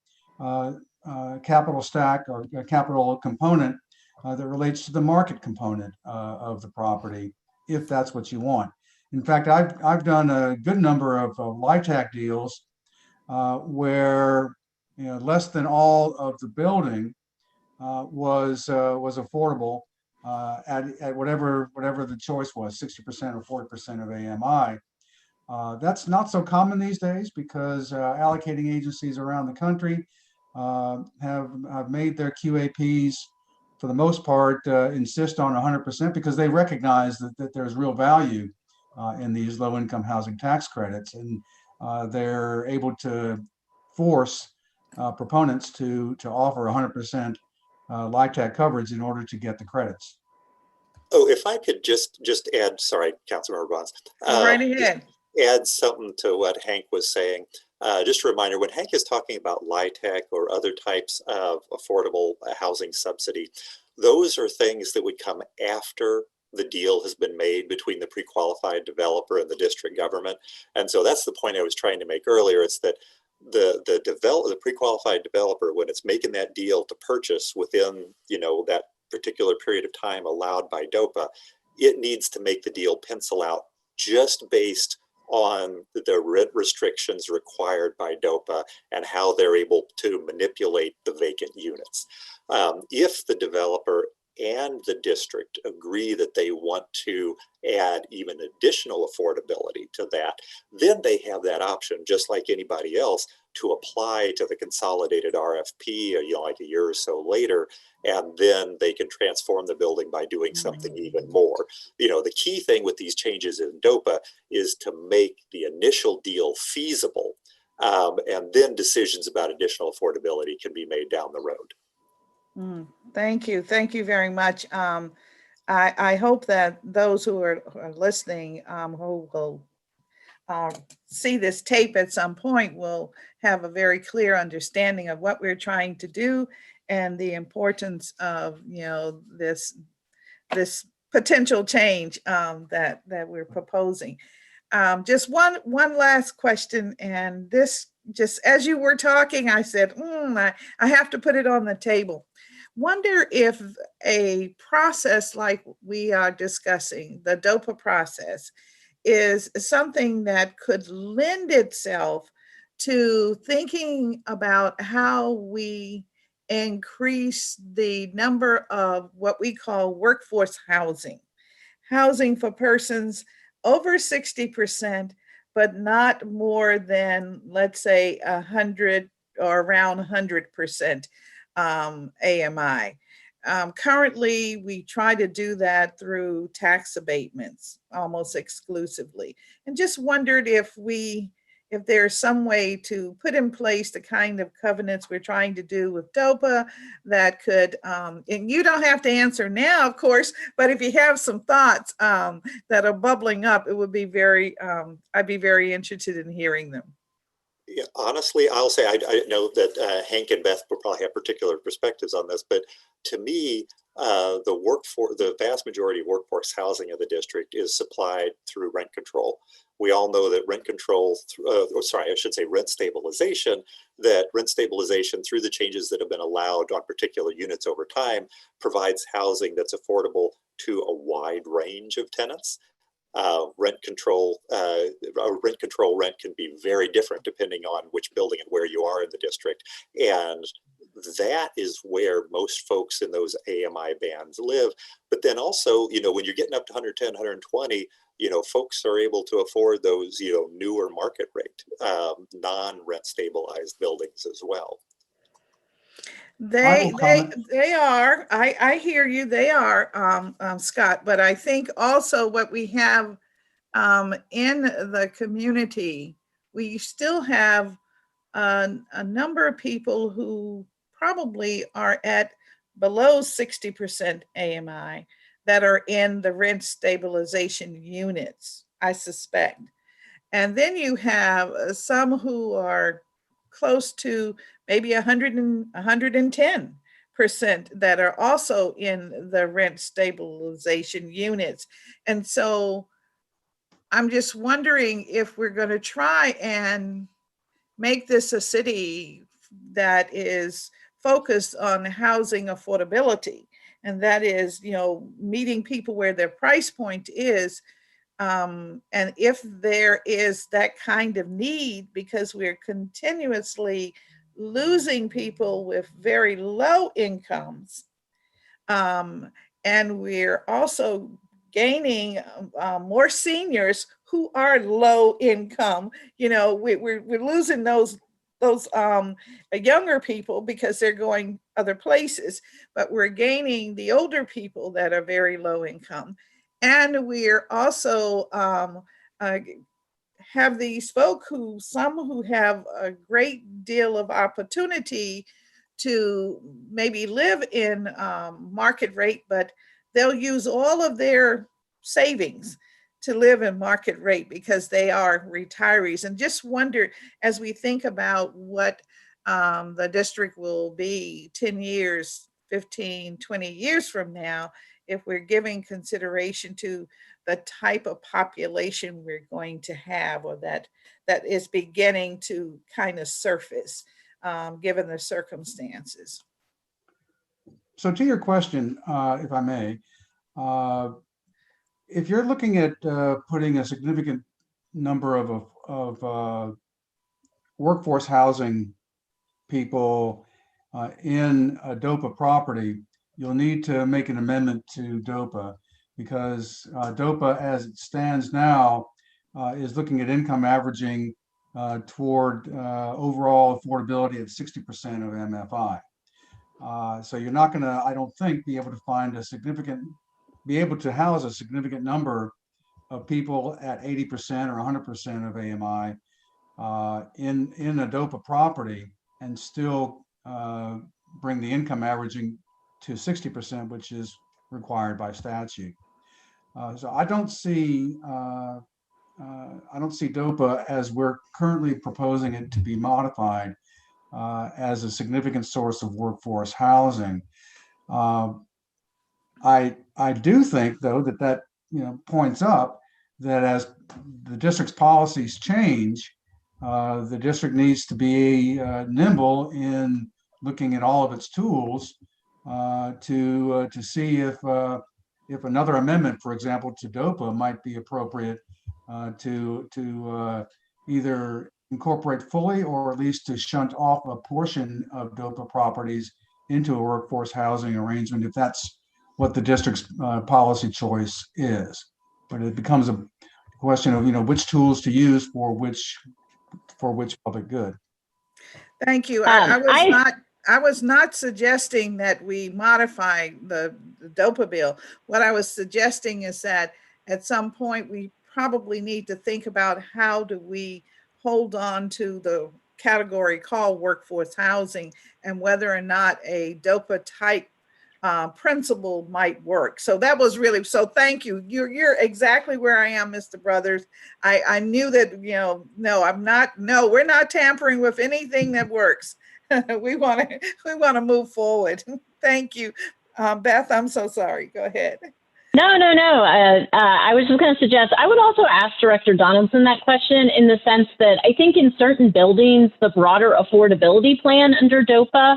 [SPEAKER 5] capital stack or a capital component that relates to the market component of the property, if that's what you want. In fact, I've done a good number of LIHTC deals where less than all of the building was affordable at whatever the choice was, 60% or 40% of AMI. That's not so common these days because allocating agencies around the country have made their QAPs, for the most part, insist on 100% because they recognize that there's real value in these low-income housing tax credits, and they're able to force proponents to offer 100% LIHTC coverage in order to get the credits.
[SPEAKER 4] Oh, if I could just add, sorry, Councilmember Bonds.
[SPEAKER 1] Go right ahead.
[SPEAKER 4] Add something to what Hank was saying. Just a reminder, when Hank is talking about LIHTC or other types of affordable housing subsidy, those are things that would come after the deal has been made between the pre-qualified developer and the district government. And so that's the point I was trying to make earlier. It's that the pre-qualified developer, when it's making that deal to purchase within that particular period of time allowed by DOPA, it needs to make the deal pencil out just based on the rent restrictions required by DOPA and how they're able to manipulate the vacant units. If the developer and the district agree that they want to add even additional affordability to that, then they have that option, just like anybody else, to apply to the consolidated RFP, like a year or so later, and then they can transform the building by doing something even more. The key thing with these changes in DOPA is to make the initial deal feasible, and then decisions about additional affordability can be made down the road.
[SPEAKER 1] Thank you. Thank you very much. I hope that those who are listening, who will see this tape at some point, will have a very clear understanding of what we're trying to do and the importance of this potential change that we're proposing. Just one last question, and this, just as you were talking, I said, I have to put it on the table. wonder if a process like we are discussing, the DOPA process, is something that could lend itself to thinking about how we increase the number of what we call workforce housing, housing for persons over 60%, but not more than, let's say, 100 or around 100% AMI. Currently, we try to do that through tax abatements almost exclusively, and just wondered if there's some way to put in place the kind of covenants we're trying to do with DOPA that could, and you don't have to answer now, of course, but if you have some thoughts that are bubbling up, it would be I'd be very interested in hearing them.
[SPEAKER 4] Yeah, honestly, I'll say I know that Hank and Beth will probably have particular perspectives on this, but to me, the vast majority of workforce housing of the district is supplied through rent control. We all know that rent control, rent stabilization, through the changes that have been allowed on particular units over time provides housing that's affordable to a wide range of tenants. Rent control rent can be very different depending on which building and where you are in the district. And that is where most folks in those AMI bands live. But then also, when you're getting up to 110, 120, folks are able to afford those, newer market rate, non-rent stabilized buildings as well.
[SPEAKER 1] They are. I hear you. They are, Scott. But I think also what we have in the community, we still have a number of people who probably are at below 60% AMI that are in the rent stabilization units, I suspect. And then you have some who are close to maybe 100 and 110% that are also in the rent stabilization units. And so I'm just wondering if we're going to try and make this a city that is focused on housing affordability, and that is, meeting people where their price point is. And if there is that kind of need, because we're continuously losing people with very low incomes, and we're also gaining more seniors who are low income. We're losing those younger people because they're going other places, but we're gaining the older people that are very low income. And we're also have these folk some who have a great deal of opportunity to maybe live in market rate, but they'll use all of their savings to live in market rate because they are retirees. And just wonder, as we think about what the district will be 10 years, 15, 20 years from now, if we're giving consideration to the type of population we're going to have, or that is beginning to kind of surface, given the circumstances.
[SPEAKER 5] So to your question, if I may, if you're looking at putting a significant number of workforce housing people in a DOPA property, you'll need to make an amendment to DOPA, because DOPA as it stands now is looking at income averaging toward overall affordability at 60% of MFI. So you're not going to, I don't think, be able to house a significant number of people at 80% or 100% of AMI in a DOPA property and still bring the income averaging to 60%, which is required by statute. So I don't see DOPA as we're currently proposing it to be modified as a significant source of workforce housing. I do think, though, that points up that as the district's policies change, the district needs to be nimble in looking at all of its tools to see if another amendment, for example, to DOPA might be appropriate to either incorporate fully or at least to shunt off a portion of DOPA properties into a workforce housing arrangement if that's what the district's policy choice is. But it becomes a question of, which tools to use for which public good.
[SPEAKER 1] Thank you. I was not suggesting that we modify the DOPA bill. What I was suggesting is that at some point we probably need to think about how do we hold on to the category called workforce housing and whether or not a DOPA type principle might work. So that was really, so thank you. You're exactly where I am, Mr. Brothers. I knew that, we're not tampering with anything that works. we want to move forward. Thank you. Beth, I'm so sorry. Go ahead.
[SPEAKER 6] No. I was just going to suggest, I would also ask Director Donaldson that question in the sense that I think in certain buildings, the broader affordability plan under DOPA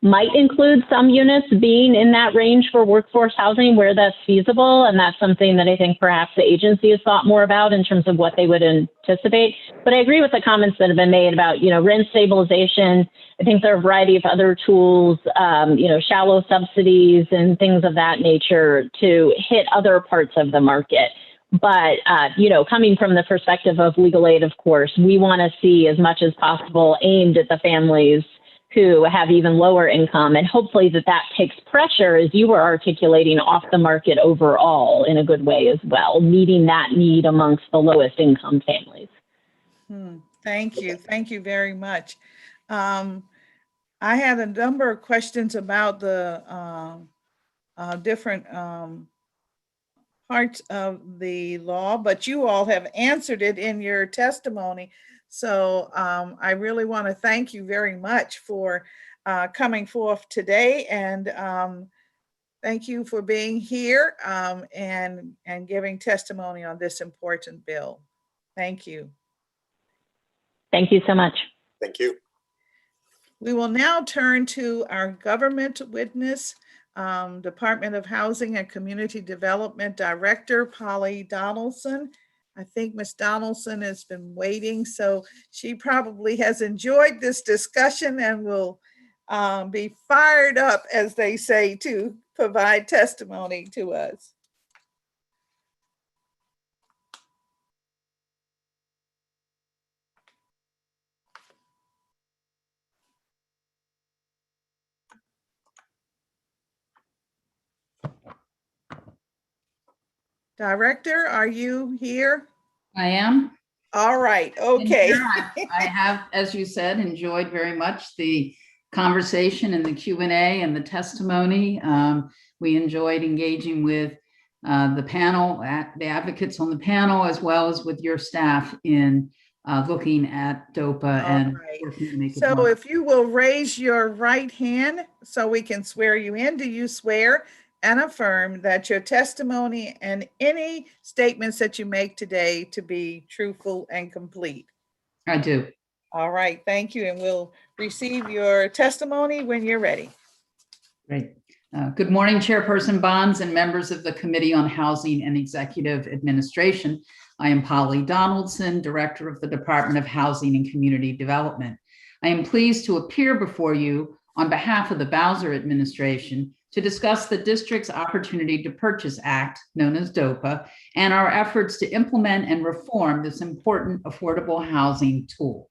[SPEAKER 6] might include some units being in that range for workforce housing where that's feasible. And that's something that I think perhaps the agency has thought more about in terms of what they would anticipate. But I agree with the comments that have been made about, rent stabilization. I think there are a variety of other tools, shallow subsidies and things of that nature to hit other parts of the market. But, coming from the perspective of legal aid, of course, we want to see as much as possible aimed at the families who have even lower income, and hopefully that takes pressure, as you were articulating, off the market overall in a good way as well, meeting that need amongst the lowest income families.
[SPEAKER 1] Thank you. Thank you very much. I had a number of questions about the different parts of the law, but you all have answered it in your testimony. So I really want to thank you very much for coming forth today, and thank you for being here and giving testimony on this important bill. Thank you.
[SPEAKER 6] Thank you so much.
[SPEAKER 4] Thank you.
[SPEAKER 1] We will now turn to our government witness, Department of Housing and Community Development Director, Polly Donaldson. I think Ms. Donaldson has been waiting, so she probably has enjoyed this discussion and will be fired up, as they say, to provide testimony to us. Director, are you here?
[SPEAKER 7] I am.
[SPEAKER 1] All right, okay.
[SPEAKER 7] I have, as you said, enjoyed very much the conversation and the Q&A and the testimony. We enjoyed engaging with the panel, the advocates on the panel, as well as with your staff in looking at DOPA and working to make it
[SPEAKER 1] So
[SPEAKER 7] work.
[SPEAKER 1] if you will raise your right hand so we can swear you in. Do you swear and affirm that your testimony and any statements that you make today to be truthful and complete?
[SPEAKER 7] I do.
[SPEAKER 1] All right, thank you. And we'll receive your testimony when you're ready.
[SPEAKER 7] Great. Good morning, Chairperson Bonds and members of the Committee on Housing and Executive Administration. I am Polly Donaldson, Director of the Department of Housing and Community Development. I am pleased to appear before you on behalf of the Bowser administration to discuss the district's Opportunity to Purchase Act, known as DOPA, and our efforts to implement and reform this important affordable housing tool.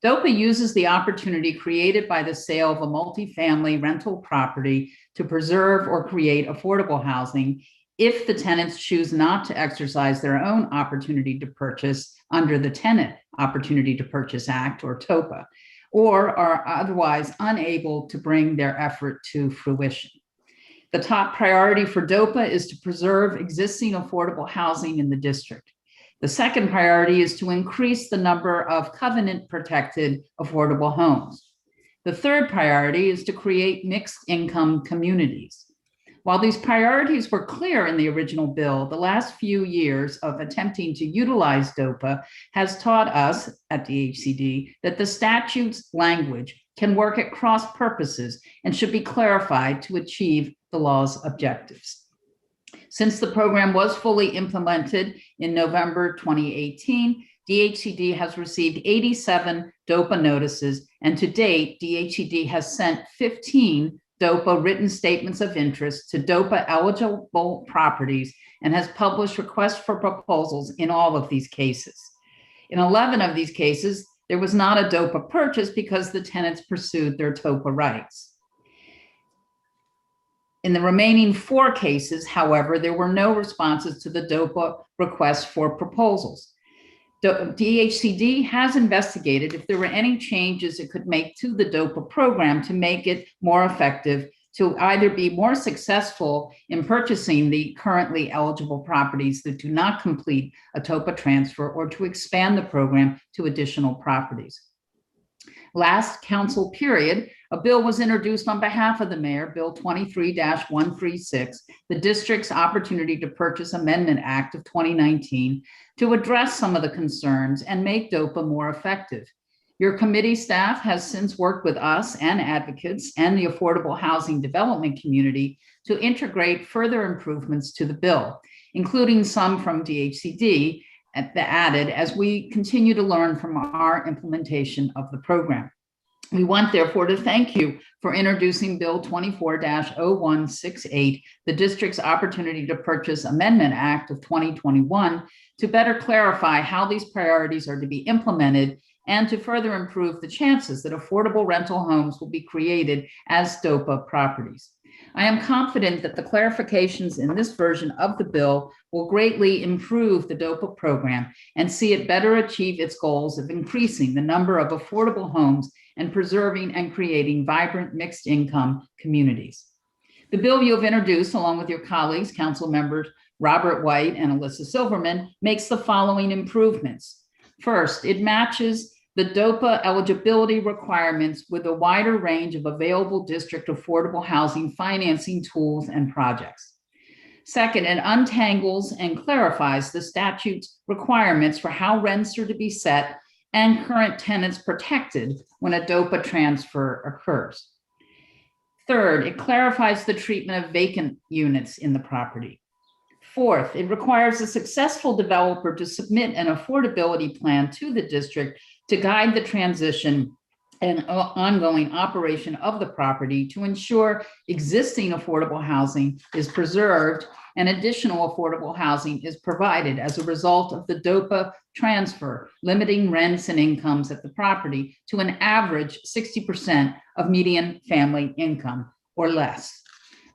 [SPEAKER 7] DOPA uses the opportunity created by the sale of a multifamily rental property to preserve or create affordable housing if the tenants choose not to exercise their own opportunity to purchase under the Tenant Opportunity to Purchase Act, or TOPA, or are otherwise unable to bring their effort to fruition. The top priority for DOPA is to preserve existing affordable housing in the district. The second priority is to increase the number of covenant-protected affordable homes. The third priority is to create mixed-income communities. While these priorities were clear in the original bill, the last few years of attempting to utilize DOPA has taught us at the HCD that the statute's language can work at cross purposes and should be clarified to achieve the law's objectives. Since the program was fully implemented in November 2018, DHCD has received 87 DOPA notices, and to date, DHCD has sent 15 DOPA written statements of interest to DOPA eligible properties and has published requests for proposals in all of these cases. In 11 of these cases, there was not a DOPA purchase because the tenants pursued their TOPA rights. In the remaining 4 cases, however, there were no responses to the DOPA requests for proposals. DHCD has investigated if there were any changes it could make to the DOPA program to make it more effective, to either be more successful in purchasing the currently eligible properties that do not complete a TOPA transfer, or to expand the program to additional properties. Last council period, a bill was introduced on behalf of the mayor, Bill 23-136, the District's Opportunity to Purchase Amendment Act of 2019, to address some of the concerns and make DOPA more effective. Your committee staff has since worked with us and advocates and the affordable housing development community to integrate further improvements to the bill, including some from DHCD added as we continue to learn from our implementation of the program. We want, therefore, to thank you for introducing Bill 24-0168, the District's Opportunity to Purchase Amendment Act of 2021, to better clarify how these priorities are to be implemented and to further improve the chances that affordable rental homes will be created as DOPA properties. I am confident that the clarifications in this version of the bill will greatly improve the DOPA program and see it better achieve its goals of increasing the number of affordable homes and preserving and creating vibrant mixed income communities. The bill you have introduced, along with your colleagues, council members Robert White and Alyssa Silverman, makes the following improvements. First, it matches the DOPA eligibility requirements with a wider range of available district affordable housing financing tools and projects. Second, it untangles and clarifies the statute's requirements for how rents are to be set and current tenants protected when a DOPA transfer occurs. Third, it clarifies the treatment of vacant units in the property. Fourth, it requires a successful developer to submit an affordability plan to the district to guide the transition and ongoing operation of the property to ensure existing affordable housing is preserved and additional affordable housing is provided as a result of the DOPA transfer, limiting rents and incomes at the property to an average 60% of median family income or less.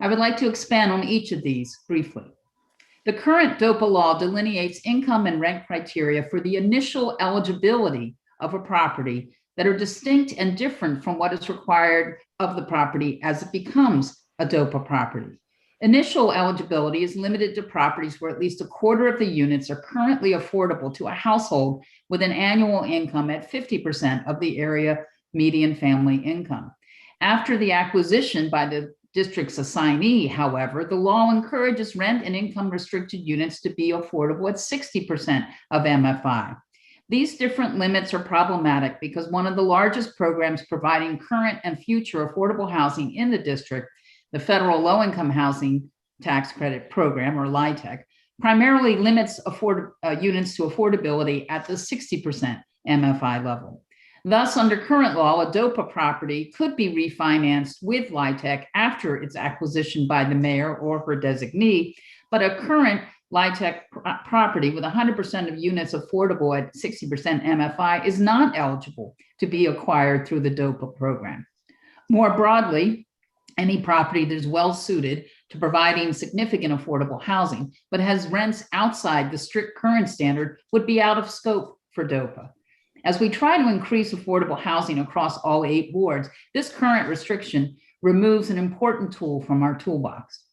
[SPEAKER 7] I would like to expand on each of these briefly. The current DOPA law delineates income and rent criteria for the initial eligibility of a property that are distinct and different from what is required of the property as it becomes a DOPA property. Initial eligibility is limited to properties where at least a quarter of the units are currently affordable to a household with an annual income at 50% of the area median family income. After the acquisition by the district's assignee, however, the law encourages rent and income restricted units to be affordable at 60% of MFI. These different limits are problematic because one of the largest programs providing current and future affordable housing in the district, the Federal Low-Income Housing Tax Credit Program, or LIHTC, primarily limits units to affordability at the 60% MFI level. Thus, under current law, a DOPA property could be refinanced with LIHTC after its acquisition by the mayor or her designee, but a current LIHTC property with 100% of units affordable at 60% MFI is not eligible to be acquired through the DOPA program. More broadly, any property that is well suited to providing significant affordable housing, but has rents outside the strict current standard would be out of scope for DOPA. As we try to increase affordable housing across all 8 wards, this current restriction removes an important tool from our toolbox.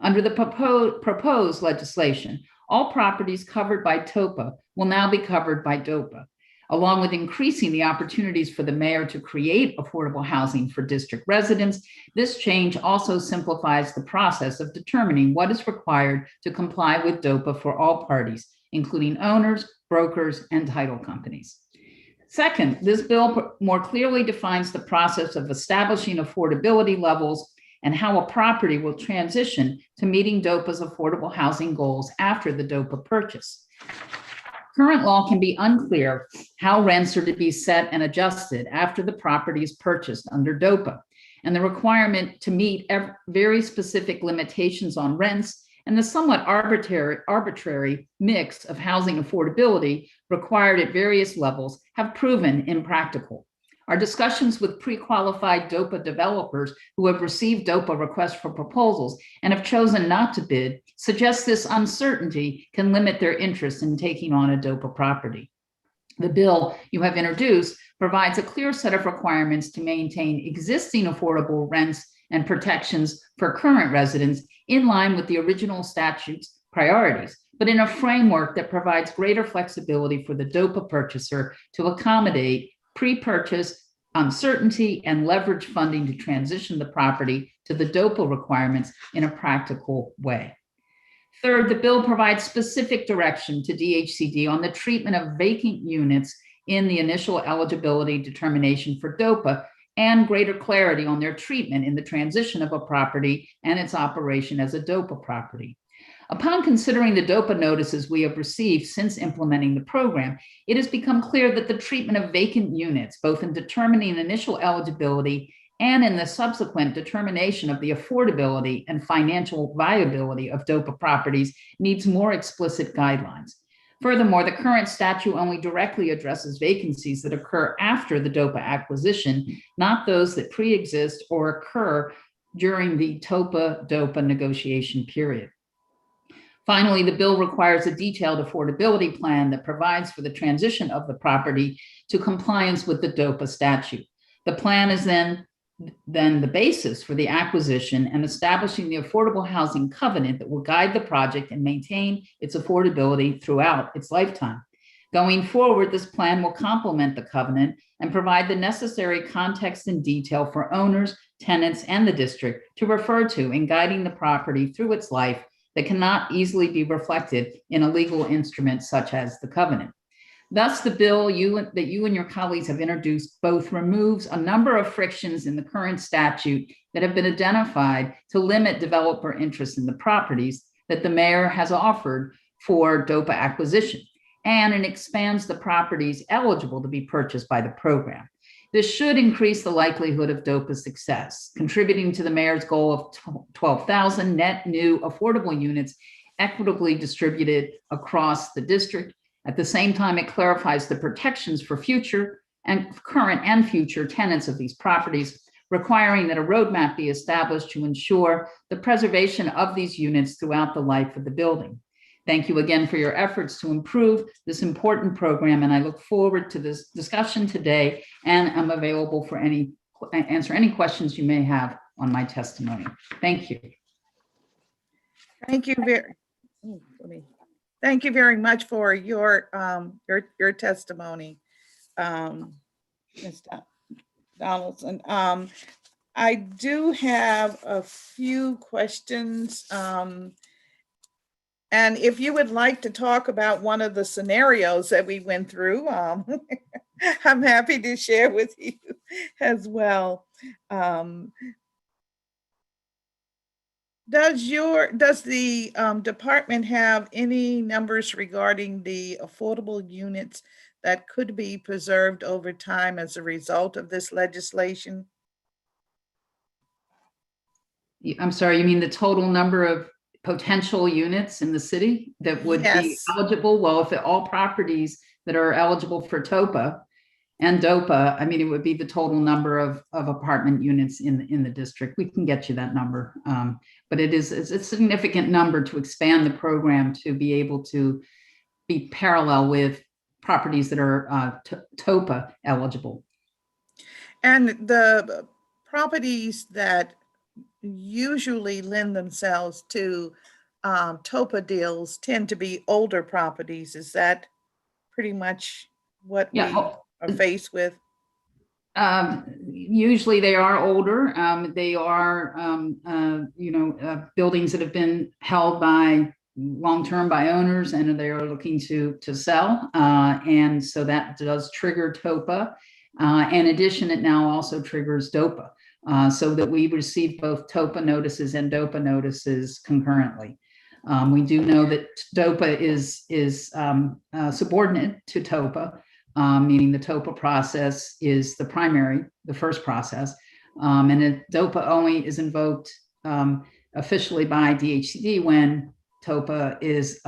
[SPEAKER 7] Under the proposed legislation, all properties covered by TOPA will now be covered by DOPA. Along with increasing the opportunities for the mayor to create affordable housing for district residents, this change also simplifies the process of determining what is required to comply with DOPA for all parties, including owners, brokers, and title companies. Second, this bill more clearly defines the process of establishing affordability levels and how a property will transition to meeting DOPA's affordable housing goals after the DOPA purchase. Current law can be unclear how rents are to be set and adjusted after the property is purchased under DOPA, and the requirement to meet very specific limitations on rents and the somewhat arbitrary mix of housing affordability required at various levels have proven impractical. Our discussions with pre-qualified DOPA developers who have received DOPA requests for proposals and have chosen not to bid suggest this uncertainty can limit their interest in taking on a DOPA property. The bill you have introduced provides a clear set of requirements to maintain existing affordable rents and protections for current residents in line with the original statute's priorities, but in a framework that provides greater flexibility for the DOPA purchaser to accommodate pre-purchase uncertainty and leverage funding to transition the property to the DOPA requirements in a practical way. Third, the bill provides specific direction to DHCD on the treatment of vacant units in the initial eligibility determination for DOPA and greater clarity on their treatment in the transition of a property and its operation as a DOPA property. Upon considering the DOPA notices we have received since implementing the program, it has become clear that the treatment of vacant units, both in determining initial eligibility and in the subsequent determination of the affordability and financial viability of DOPA properties, needs more explicit guidelines. Furthermore, the current statute only directly addresses vacancies that occur after the DOPA acquisition, not those that pre-exist or occur during the DOPA negotiation period. Finally, the bill requires a detailed affordability plan that provides for the transition of the property to compliance with the DOPA statute. The plan is then the basis for the acquisition and establishing the affordable housing covenant that will guide the project and maintain its affordability throughout its lifetime. Going forward, this plan will complement the covenant and provide the necessary context and detail for owners, tenants, and the district to refer to in guiding the property through its life that cannot easily be reflected in a legal instrument such as the covenant. Thus, the bill that you and your colleagues have introduced both removes a number of frictions in the current statute that have been identified to limit developer interest in the properties that the mayor has offered for DOPA acquisition, and it expands the properties eligible to be purchased by the program. This should increase the likelihood of DOPA success, contributing to the mayor's goal of 12,000 net new affordable units equitably distributed across the district. At the same time, it clarifies the protections for future and current and future tenants of these properties, requiring that a roadmap be established to ensure the preservation of these units throughout the life of the building. Thank you again for your efforts to improve this important program, and I look forward to this discussion today, and I'm available for answer any questions you may have on my testimony. Thank you.
[SPEAKER 1] Thank you Thank you very much for your testimony, Ms. Donaldson. I do have a few questions. And if you would like to talk about one of the scenarios that we went through, I'm happy to share with you as well. Does the department have any numbers regarding the affordable units that could be preserved over time as a result of this legislation?
[SPEAKER 7] I'm sorry, you mean the total number of potential units in the city that would be eligible? Well, if all properties that are eligible for TOPA and DOPA, I mean, it would be the total number of apartment units in the district. We can get you that number, but it's a significant number to expand the program to be able to be parallel with properties that are TOPA eligible.
[SPEAKER 1] And the properties that usually lend themselves to TOPA deals tend to be older properties. Is that pretty much what we are faced with?
[SPEAKER 7] Usually they are older. They are, buildings that have been held by long-term by owners and they are looking to sell. And so that does trigger TOPA. In addition, it now also triggers DOPA, so that we receive both TOPA notices and DOPA notices concurrently. We do know that DOPA is subordinate to TOPA, meaning the TOPA process is the first process. And DOPA only is invoked officially by DHCD when TOPA is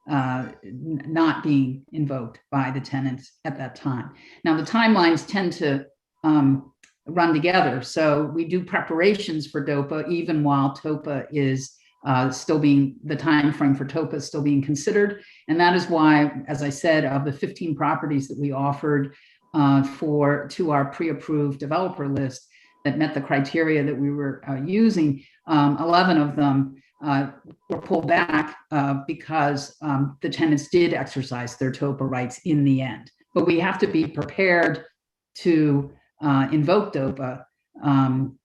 [SPEAKER 7] not being invoked by the tenants at that time. Now, the timelines tend to run together. So we do preparations for DOPA even while TOPA is the time frame for TOPA is still being considered. And that is why, as I said, of the 15 properties that we offered to our pre-approved developer list that met the criteria that we were using, 11 of them were pulled back because the tenants did exercise their TOPA rights in the end. But we have to be prepared to invoke DOPA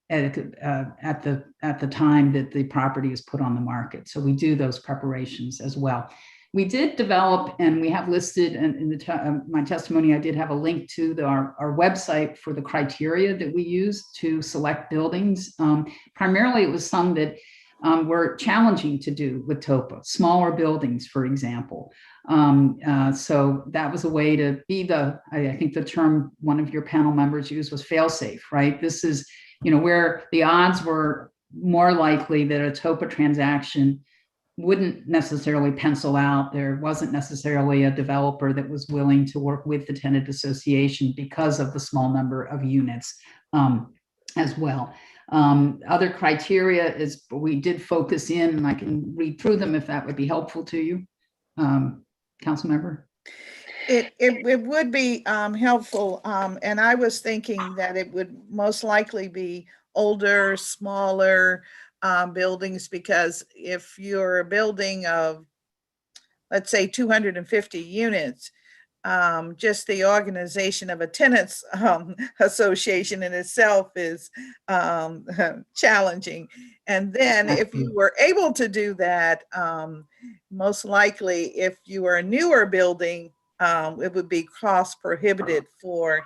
[SPEAKER 7] at the time that the property is put on the market. So we do those preparations as well. We did develop, and we have listed in my testimony, I did have a link to our website for the criteria that we use to select buildings. Primarily, it was some that were challenging to do with TOPA, smaller buildings, for example. So that was a way to be I think the term one of your panel members used was fail-safe, right? This is, where the odds were more likely that a TOPA transaction wouldn't necessarily pencil out. There wasn't necessarily a developer that was willing to work with the tenant association because of the small number of units as well. Other criteria is we did focus in, and I can read through them if that would be helpful to you, council member.
[SPEAKER 1] It would be helpful, and I was thinking that it would most likely be older, smaller buildings, because if you're a building of, let's say, 250 units, just the organization of a tenants association in itself is challenging. And then if you were able to do that, most likely if you were a newer building, it would be cost prohibitive for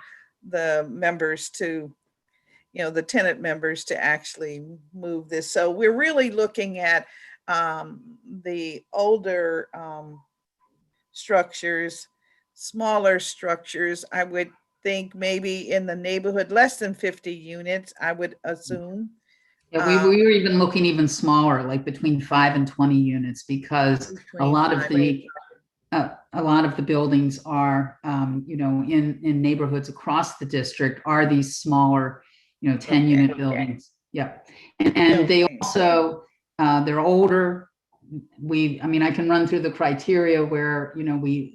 [SPEAKER 1] the members to, the tenant members to actually move this. So we're really looking at the older structures, smaller structures. I would think maybe in the neighborhood less than 50 units, I would assume.
[SPEAKER 7] Yeah, we were even looking even smaller, like between 5 and 20 units, because a lot of the buildings are, in neighborhoods across the district are these smaller, 10-unit buildings. Yeah, and they also they're older. I can run through the criteria where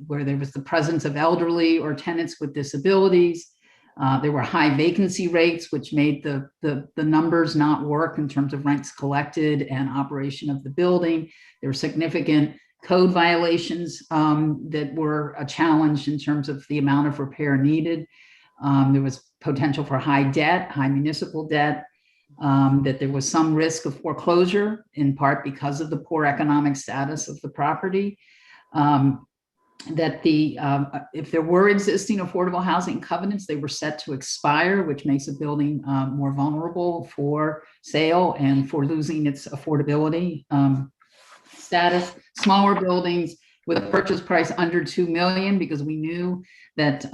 [SPEAKER 7] where there was the presence of elderly or tenants with disabilities. There were high vacancy rates, which made the numbers not work in terms of rents collected and operation of the building. There were significant code violations that were a challenge in terms of the amount of repair needed. There was potential for high debt, high municipal debt, that there was some risk of foreclosure, in part because of the poor economic status of the property. That if there were existing affordable housing covenants, they were set to expire, which makes a building more vulnerable for sale and for losing its affordability status. Smaller buildings with a purchase price under $2 million, because we knew that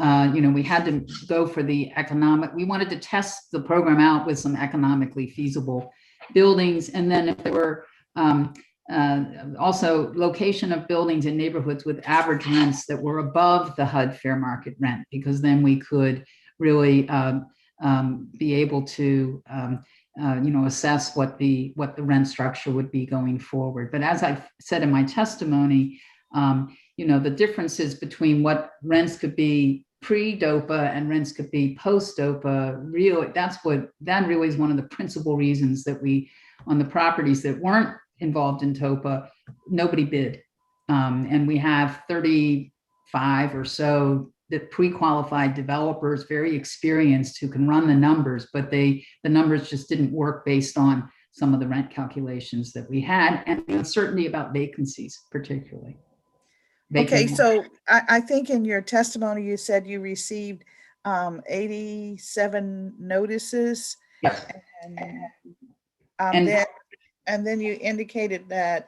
[SPEAKER 7] we had to go for the economic. We wanted to test the program out with some economically feasible buildings, and then if there were also location of buildings in neighborhoods with average rents that were above the HUD fair market rent, because then we could really be able to assess what the rent structure would be going forward. But as I said in my testimony, the differences between what rents could be pre-DOPA and rents could be post-DOPA, really, that really is one of the principal reasons that we, on the properties that weren't involved in TOPA, nobody bid. And we have 35 or so that pre-qualified developers, very experienced, who can run the numbers, but the numbers just didn't work based on some of the rent calculations that we had, and the uncertainty about vacancies particularly.
[SPEAKER 1] Okay, so I think in your testimony, you said you received 87 notices.
[SPEAKER 7] Yes.
[SPEAKER 1] And then you indicated that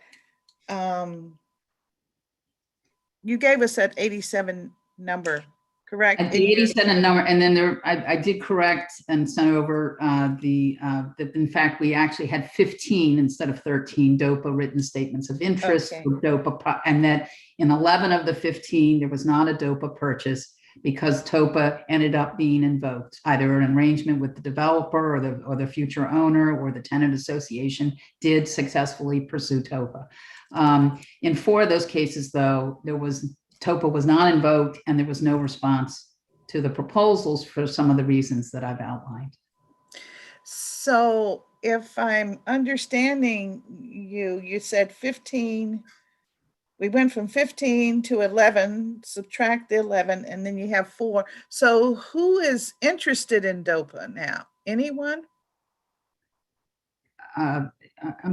[SPEAKER 1] you gave us that 87 number, correct?
[SPEAKER 7] I did 87 number, and then I did correct and sent over that in fact we actually had 15 instead of 13 DOPA written statements of interest for DOPA, and that in 11 of the 15 there was not a DOPA purchase because TOPA ended up being invoked. Either an arrangement with the developer or the future owner or the tenant association did successfully pursue TOPA. In 4 of those cases, though, TOPA was not invoked and there was no response to the proposals for some of the reasons that I've outlined.
[SPEAKER 1] So if I'm understanding you said 15, we went from 15 to 11, subtract the 11, and then you have 4. So who is interested in DOPA now? Anyone?
[SPEAKER 7] I'm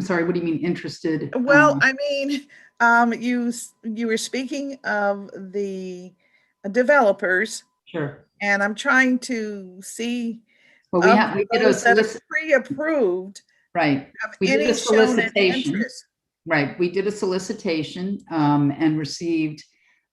[SPEAKER 7] sorry, what do you mean interested?
[SPEAKER 1] Well, I mean, you were speaking of the developers.
[SPEAKER 7] Sure.
[SPEAKER 1] And I'm trying to see
[SPEAKER 7] well, we did
[SPEAKER 1] those that are pre-approved.
[SPEAKER 7] Right. We did a solicitation. Right. We did a solicitation and received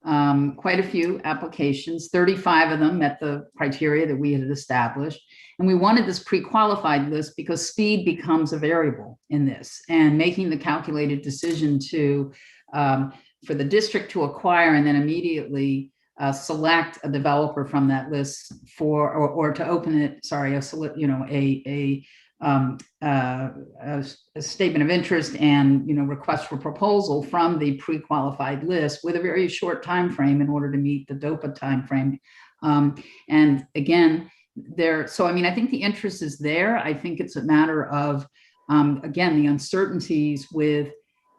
[SPEAKER 7] quite a few applications. 35 of them met the criteria that we had established. And we wanted this pre-qualified list because speed becomes a variable in this, and making the calculated decision to for the district to acquire and then immediately select a developer from that list for or to open it. Sorry, a statement of interest and request for proposal from the pre-qualified list with a very short time frame in order to meet the DOPA time frame. And again, so I mean, I think the interest is there. I think it's a matter of again, the uncertainties with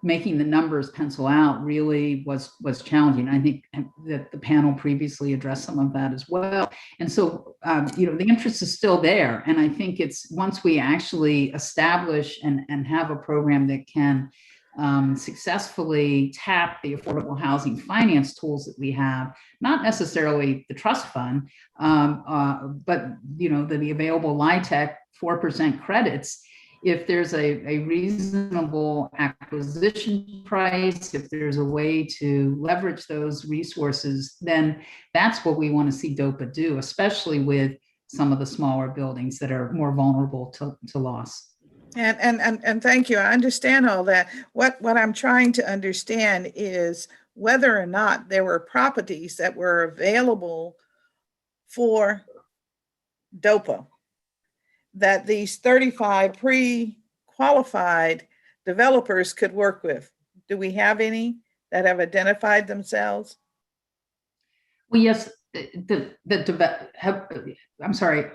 [SPEAKER 7] making the numbers pencil out really was challenging. I think that the panel previously addressed some of that as well. And so, the interest is still there. And I think it's once we actually establish and have a program that can successfully tap the affordable housing finance tools that we have, not necessarily the trust fund, but the available LIHTC 4% credits. If there's a reasonable acquisition price, if there's a way to leverage those resources, then that's what we want to see DOPA do, especially with some of the smaller buildings that are more vulnerable to loss.
[SPEAKER 1] And thank you. I understand all that. What I'm trying to understand is whether or not there were properties that were available for DOPA that these 35 pre-qualified developers could work with. Do we have any that have identified themselves?
[SPEAKER 7] Well, yes, I'm sorry,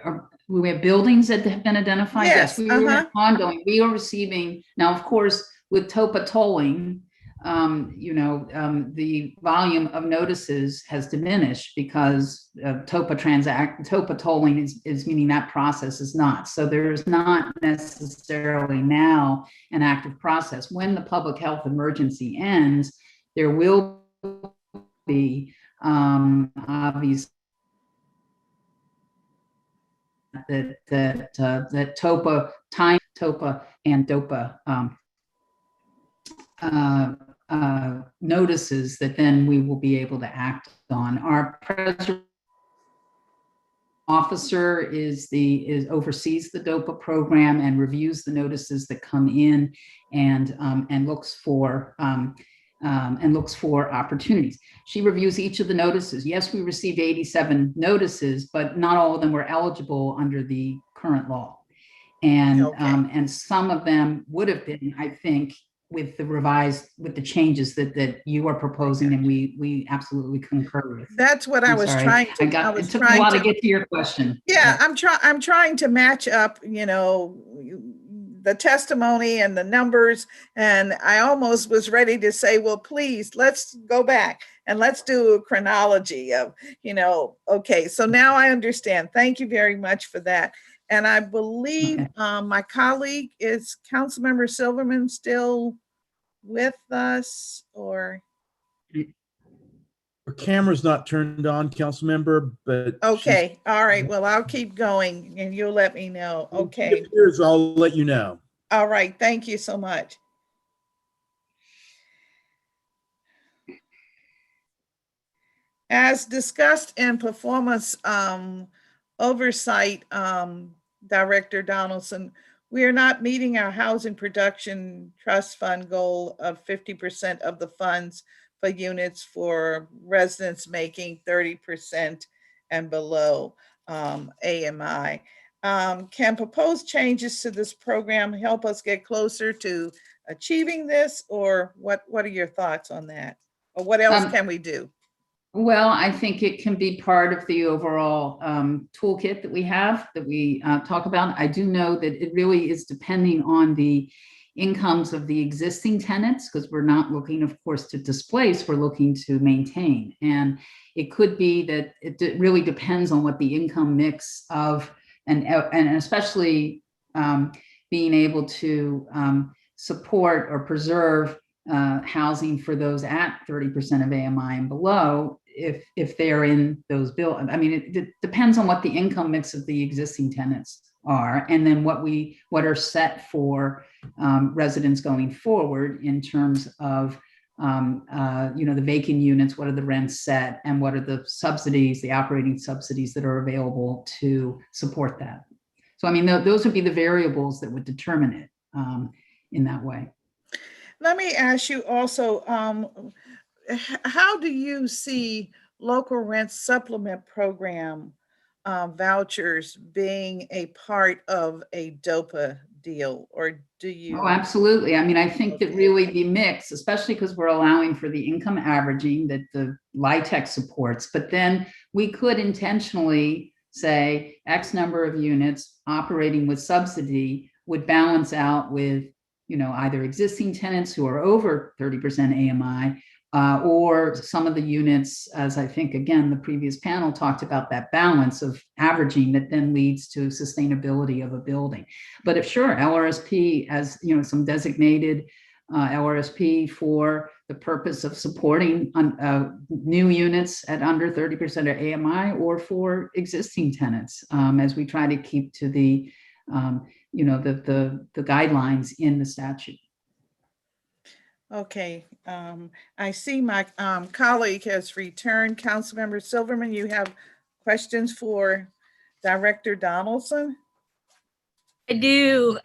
[SPEAKER 7] we have buildings that have been identified.
[SPEAKER 1] Yes,
[SPEAKER 7] we are ongoing. We are receiving, now, of course, with TOPA tolling, the volume of notices has diminished because TOPA tolling is meaning that process is not. So there's not necessarily now an active process. When the public health emergency ends, there will be obviously that TOPA and DOPA notices that then we will be able to act on. Our president officer oversees the DOPA program and reviews the notices that come in and looks for opportunities. She reviews each of the notices. Yes, we received 87 notices, but not all of them were eligible under the current law. And some of them would have been, I think, with the changes that you are proposing, and we absolutely concur with.
[SPEAKER 1] That's what I was trying to.
[SPEAKER 7] It took a while to get to your question.
[SPEAKER 1] Yeah, I'm trying to match up, the testimony and the numbers, and I almost was ready to say, well, please, let's go back and let's do a chronology of, okay, so now I understand. Thank you very much for that. And I believe
[SPEAKER 7] Okay.
[SPEAKER 1] my colleague, is Councilmember Silverman still with us, or?
[SPEAKER 2] Her camera's not turned on, council member, but
[SPEAKER 1] Okay, all right, well, I'll keep going and you'll let me know.
[SPEAKER 2] When she
[SPEAKER 1] Okay,
[SPEAKER 2] appears, I'll let you know.
[SPEAKER 1] all right, thank you so much. As discussed in performance oversight, Director Donaldson, we are not meeting our housing production trust fund goal of 50% of the funds for units for residents making 30% and below AMI. Can proposed changes to this program help us get closer to achieving this, or what are your thoughts on that? Or what else can we do?
[SPEAKER 7] Well, I think it can be part of the overall toolkit that we have, that we talk about. I do know that it really is depending on the incomes of the existing tenants, because we're not looking, of course, to displace, we're looking to maintain. And it could be that it really depends on what the income mix of, and especially being able to support or preserve housing for those at 30% of AMI and below, if they're in those buildings. I mean, it depends on what the income mix of the existing tenants are, and then what are set for residents going forward in terms of the vacant units, what are the rents set, and what are the subsidies, the operating subsidies that are available to support that. So, I mean, those would be the variables that would determine it in that way.
[SPEAKER 1] Let me ask you also, how do you see local rent supplement program vouchers being a part of a DOPA deal, or do you?
[SPEAKER 7] Oh, absolutely. I mean, I think that really the mix, especially because we're allowing for the income averaging that the LIHTC supports, but then we could intentionally say X number of units operating with subsidy would balance out with, either existing tenants who are over 30% AMI, or some of the units, as I think, again, the previous panel talked about, that balance of averaging that then leads to sustainability of a building. But if sure, LRSP as, some designated LRSP for the purpose of supporting new units at under 30% of AMI, or for existing tenants, as we try to keep to the the guidelines in the statute.
[SPEAKER 1] Okay, I see my colleague has returned. Councilmember Silverman, you have questions for Director Donaldson?
[SPEAKER 3] I do.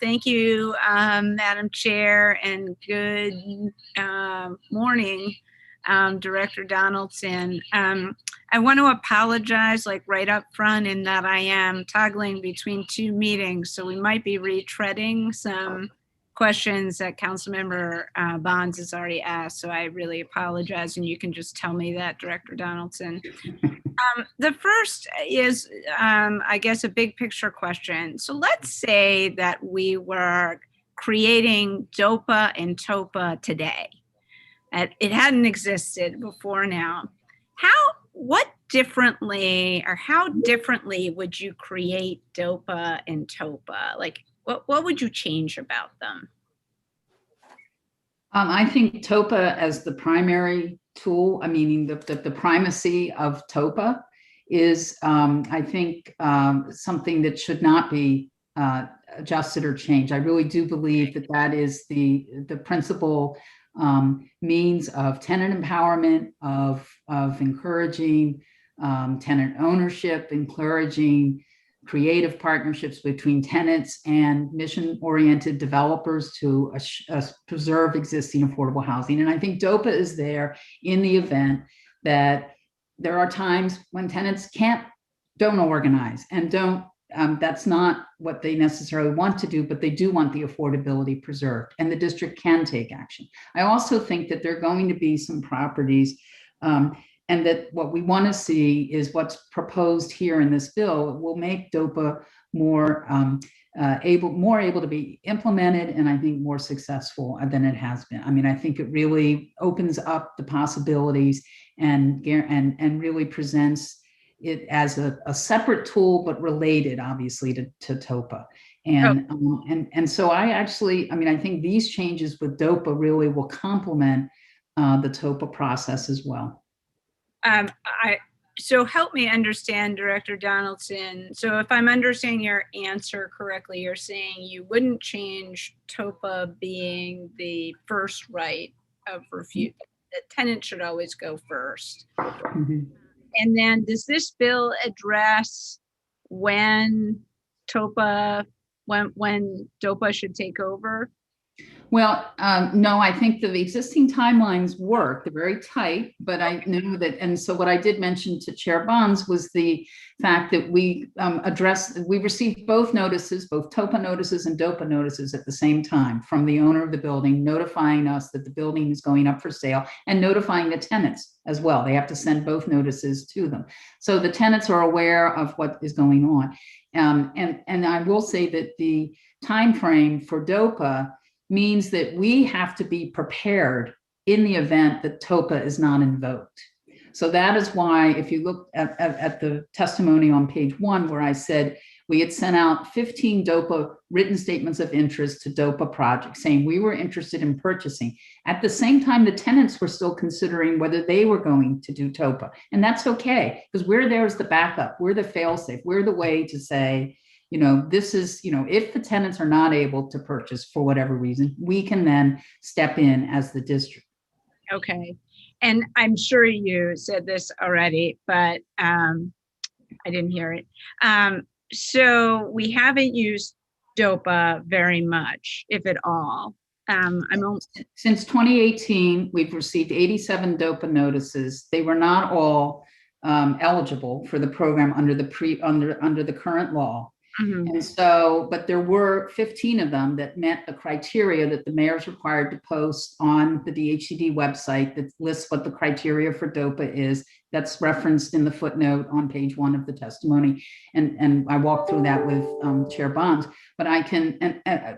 [SPEAKER 3] Thank you, Madam Chair, and good morning, Director Donaldson. I want to apologize right up front in that I am toggling between two meetings, so we might be retreading some questions that Councilmember Bonds has already asked. So I really apologize, and you can just tell me that, Director Donaldson. The first is, I guess, a big picture question. So let's say that we were creating DOPA and TOPA today. It hadn't existed before now. What differently, or how differently would you create DOPA and TOPA? Like, what would you change about them?
[SPEAKER 7] I think TOPA as the primary tool, meaning the primacy of TOPA is, I think, something that should not be adjusted or changed. I really do believe that that is the principal means of tenant empowerment, of encouraging tenant ownership, encouraging creative partnerships between tenants and mission-oriented developers to preserve existing affordable housing. And I think DOPA is there in the event that there are times when tenants don't organize and don't, that's not what they necessarily want to do, but they do want the affordability preserved, and the district can take action. I also think that there are going to be some properties, and that what we want to see is what's proposed here in this bill will make DOPA more able to be implemented, and I think more successful than it has been. I mean, I think it really opens up the possibilities and really presents it as a separate tool, but related obviously to TOPA. And so I mean, I think these changes with DOPA really will complement the TOPA process as well.
[SPEAKER 3] So help me understand, Director Donaldson. So if I'm understanding your answer correctly, you're saying you wouldn't change TOPA being the first right of refusal. The tenant should always go first.
[SPEAKER 7] Mm-hmm.
[SPEAKER 3] And then does this bill address when TOPA should take over?
[SPEAKER 7] Well, no, I think the existing timelines work. They're very tight, but I know that, and so what I did mention to Chair Bonds was the fact that we received both notices, both TOPA notices and DOPA notices at the same time from the owner of the building, notifying us that the building is going up for sale and notifying the tenants as well. They have to send both notices to them. So the tenants are aware of what is going on. And I will say that the time frame for DOPA means that we have to be prepared in the event that TOPA is not invoked. So that is why, if you look at the testimony on page 1, where I said we had sent out 15 DOPA written statements of interest to DOPA projects saying we were interested in purchasing. At the same time, the tenants were still considering whether they were going to do TOPA. And that's okay, because we're there as the backup. We're the fail-safe. We're the way to say, this is, if the tenants are not able to purchase for whatever reason, we can then step in as the district.
[SPEAKER 3] Okay. And I'm sure you said this already, but I didn't hear it. So we haven't used DOPA very much, if at all.
[SPEAKER 7] Since 2018, we've received 87 DOPA notices. They were not all eligible for the program under the current law.
[SPEAKER 3] Mm-hmm.
[SPEAKER 7] And so, but there were 15 of them that met the criteria that the mayor is required to post on the DHCD website that lists what the criteria for DOPA is. That's referenced in the footnote on page 1 of the testimony. And I walked through that with Chair Bonds, but I can,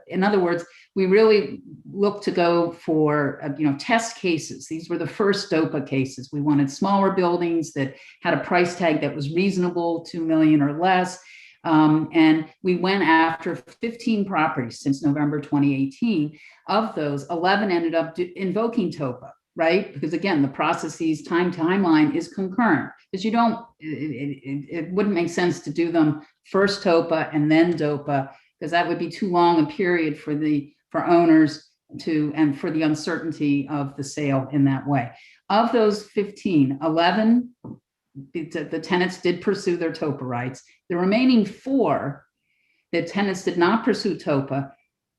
[SPEAKER 7] in other words, we really look to go for, test cases. These were the first DOPA cases. We wanted smaller buildings that had a price tag that was reasonable, 2 million or less. And we went after 15 properties since November 2018. Of those, 11 ended up invoking TOPA, right? Because again, the processes timeline is concurrent, because it wouldn't make sense to do them first TOPA and then DOPA, because that would be too long a period for owners and for the uncertainty of the sale in that way. Of those 15, 11 the tenants did pursue their TOPA rights. The remaining 4, the tenants did not pursue TOPA,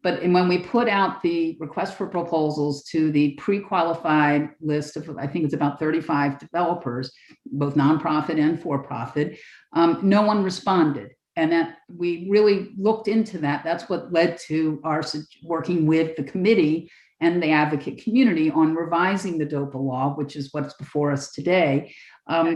[SPEAKER 7] but when we put out the request for proposals to the pre-qualified list of, I think it's about 35 developers, both nonprofit and for-profit, no one responded. And that we really looked into that. That's what led to our working with the committee and the advocate community on revising the DOPA law, which is what's before us today,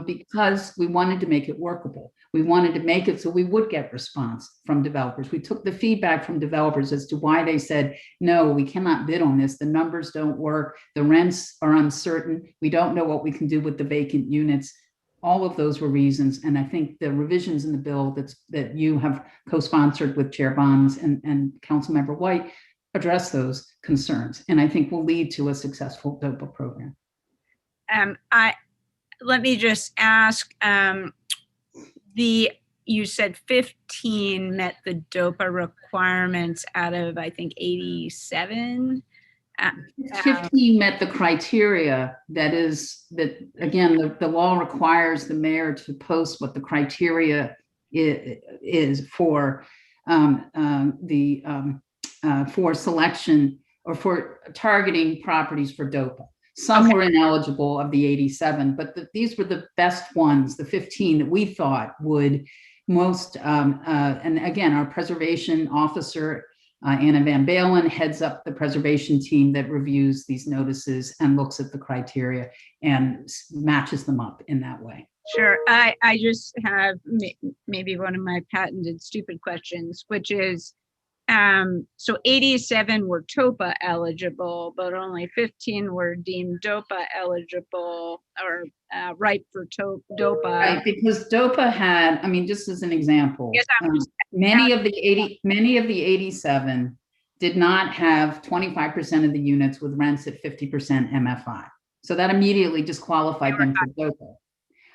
[SPEAKER 7] because we wanted to make it workable. We wanted to make it so we would get response from developers. We took the feedback from developers as to why they said, no, we cannot bid on this. The numbers don't work. The rents are uncertain. We don't know what we can do with the vacant units. All of those were reasons. And I think the revisions in the bill that you have co-sponsored with Chair Bonds and Councilmember White address those concerns, and I think will lead to a successful DOPA program.
[SPEAKER 3] Let me just ask, you said 15 met the DOPA requirements out of, I think, 87.
[SPEAKER 7] 15 met the criteria. That again, the law requires the mayor to post what the criteria is for for selection or for targeting properties for DOPA. Some were ineligible of the 87, but these were the best ones, the 15 that we thought would most, and again, our preservation officer, Anna Van Balen, heads up the preservation team that reviews these notices and looks at the criteria and matches them up in that way.
[SPEAKER 3] Sure. I just have maybe one of my patented stupid questions, which is, So 87 were TOPA eligible, but only 15 were deemed DOPA eligible or ripe for DOPA.
[SPEAKER 7] Right, because DOPA had, I mean, just as an example,
[SPEAKER 3] Yes,
[SPEAKER 7] many of the 87 did not have 25% of the units with rents at 50% MFI. So that immediately disqualified them for DOPA.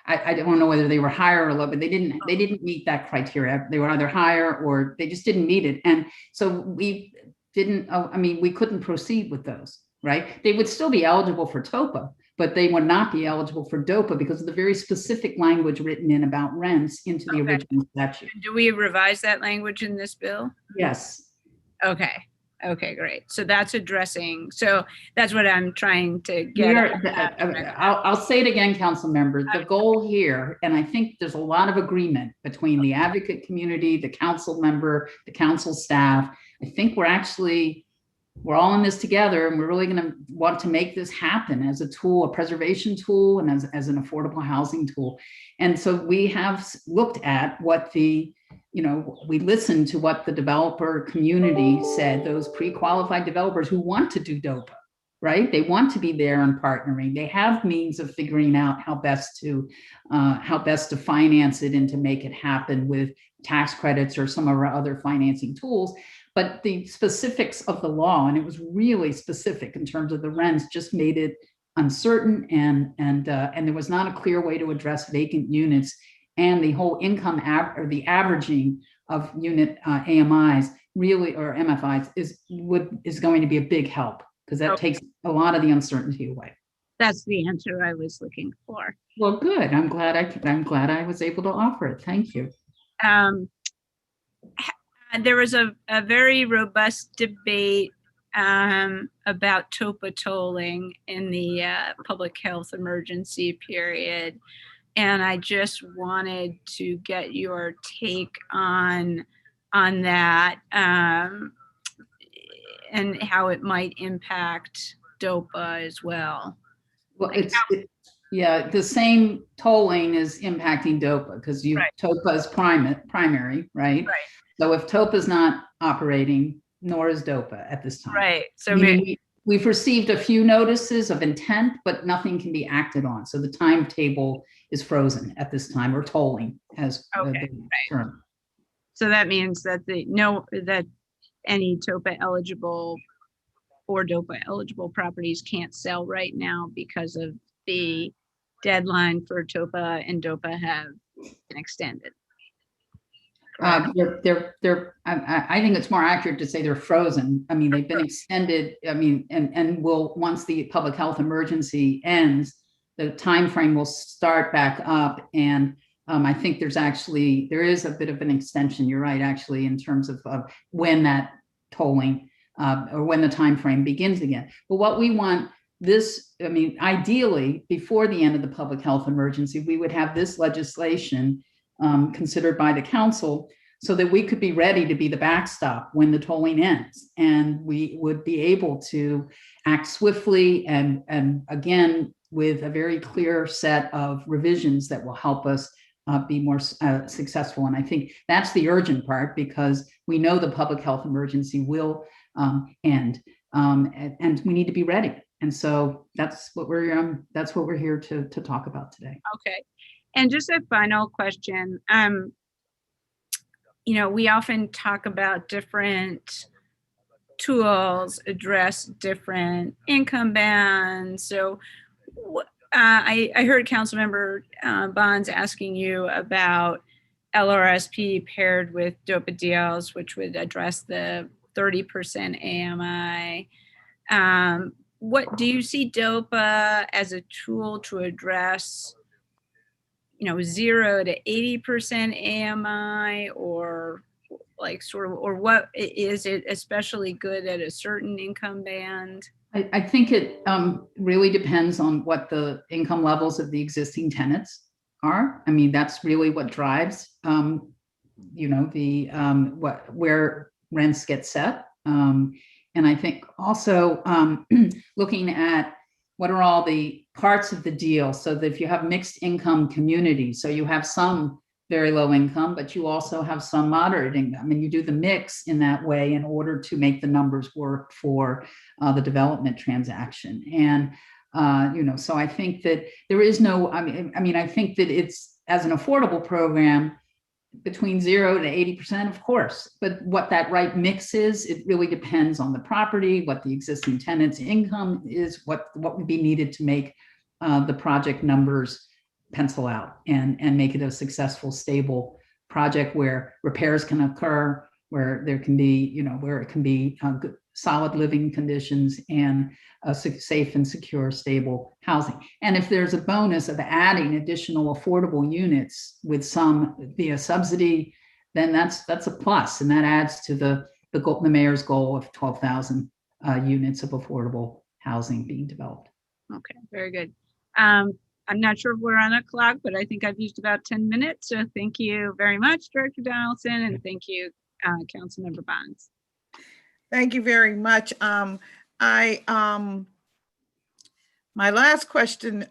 [SPEAKER 7] I don't know whether they were higher or low, but they didn't meet that criteria. They were either higher or they just didn't meet it. And so we couldn't proceed with those, right? They would still be eligible for TOPA, but they would not be eligible for DOPA because of the very specific language written in about rents into the original statute.
[SPEAKER 3] Do we revise that language in this bill?
[SPEAKER 7] Yes.
[SPEAKER 3] Okay. Okay, great. So that's addressing, so that's what I'm trying to get at.
[SPEAKER 7] I'll say it again, council member, the goal here, and I think there's a lot of agreement between the advocate community, the council member, the council staff. I think we're all in this together, and we're really going to want to make this happen as a tool, a preservation tool, and as an affordable housing tool. And so we have looked at what we listened to what the developer community said, those pre-qualified developers who want to do DOPA, right? They want to be there and partnering. They have means of figuring out how best to finance it and to make it happen with tax credits or some of our other financing tools. But the specifics of the law, and it was really specific in terms of the rents, just made it uncertain, and there was not a clear way to address vacant units. And the whole income or the averaging of unit AMIs really, or MFIs, is going to be a big help, because that takes a lot of the uncertainty away.
[SPEAKER 3] That's the answer I was looking for.
[SPEAKER 7] Well, good. I'm glad I was able to offer it. Thank you.
[SPEAKER 3] There was a very robust debate about TOPA tolling in the public health emergency period. And I just wanted to get your take on that and how it might impact DOPA as well.
[SPEAKER 7] Well, the same tolling is impacting DOPA because TOPA is primary, right?
[SPEAKER 3] Right.
[SPEAKER 7] So if TOPA is not operating, nor is DOPA at this time.
[SPEAKER 3] Right. So
[SPEAKER 7] we've received a few notices of intent, but nothing can be acted on. So the timetable is frozen at this time, or tolling as the term.
[SPEAKER 3] So that means that that any TOPA eligible or DOPA eligible properties can't sell right now because of the deadline for TOPA and DOPA have been extended.
[SPEAKER 7] I think it's more accurate to say they're frozen. I mean, they've been extended. I mean, and will, once the public health emergency ends, the time frame will start back up. And I think there is a bit of an extension. You're right, actually, in terms of when that tolling or when the time frame begins again. But what we want ideally, before the end of the public health emergency, we would have this legislation considered by the council so that we could be ready to be the backstop when the tolling ends, and we would be able to act swiftly and again with a very clear set of revisions that will help us be more successful. And I think that's the urgent part, because we know the public health emergency will end, and we need to be ready. And so that's what we're here to talk about today.
[SPEAKER 3] Okay. And just a final question. We often talk about different tools address different income bands. So I heard Councilmember Bonds asking you about LRSP paired with DOPA deals, which would address the 30% AMI. What do you see DOPA as a tool to address 0 to 80% AMI, or what is it especially good at a certain income band?
[SPEAKER 7] I think it really depends on what the income levels of the existing tenants are. I mean, that's really what drives, where rents get set. And I think also looking at what are all the parts of the deal, so that if you have mixed income communities, so you have some very low income, but you also have some moderate income, and you do the mix in that way in order to make the numbers work for the development transaction. And so I think that there is no, I think that it's, as an affordable program, between 0 to 80%, of course, but what that right mix is, it really depends on the property, what the existing tenant's income is, what would be needed to make the project numbers pencil out and make it a successful, stable project where repairs can occur, where there can be, where it can be good, solid living conditions and safe and secure, stable housing. And if there's a bonus of adding additional affordable units with some via subsidy, then that's a plus, and that adds to the mayor's goal of 12,000 units of affordable housing being developed.
[SPEAKER 3] Okay, very good. I'm not sure if we're on a clock, but I think I've used about 10 minutes. So thank you very much, Director Donaldson, and thank you, Councilmember Bonds.
[SPEAKER 1] Thank you very much. My last question,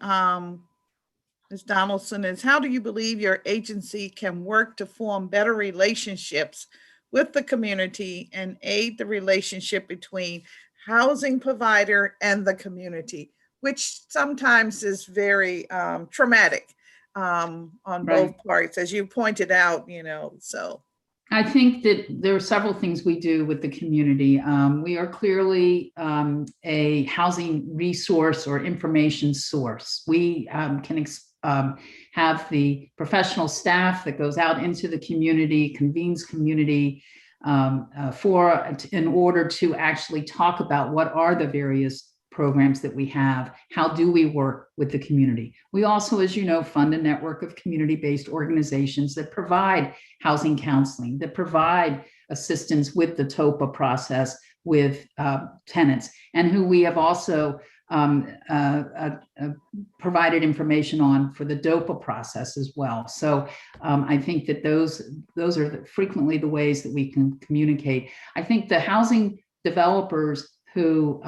[SPEAKER 1] Ms. Donaldson, is how do you believe your agency can work to form better relationships with the community and aid the relationship between housing provider and the community, which sometimes is very traumatic on both parts, as you pointed out, so.
[SPEAKER 7] I think that there are several things we do with the community. We are clearly a housing resource or information source. We can have the professional staff that goes out into the community, convenes community in order to actually talk about what are the various programs that we have, how do we work with the community. We also, as you know, fund a network of community-based organizations that provide housing counseling, that provide assistance with the TOPA process with tenants, and who we have also provided information on for the DOPA process as well. So I think that those are frequently the ways that we can communicate. I think the housing developers who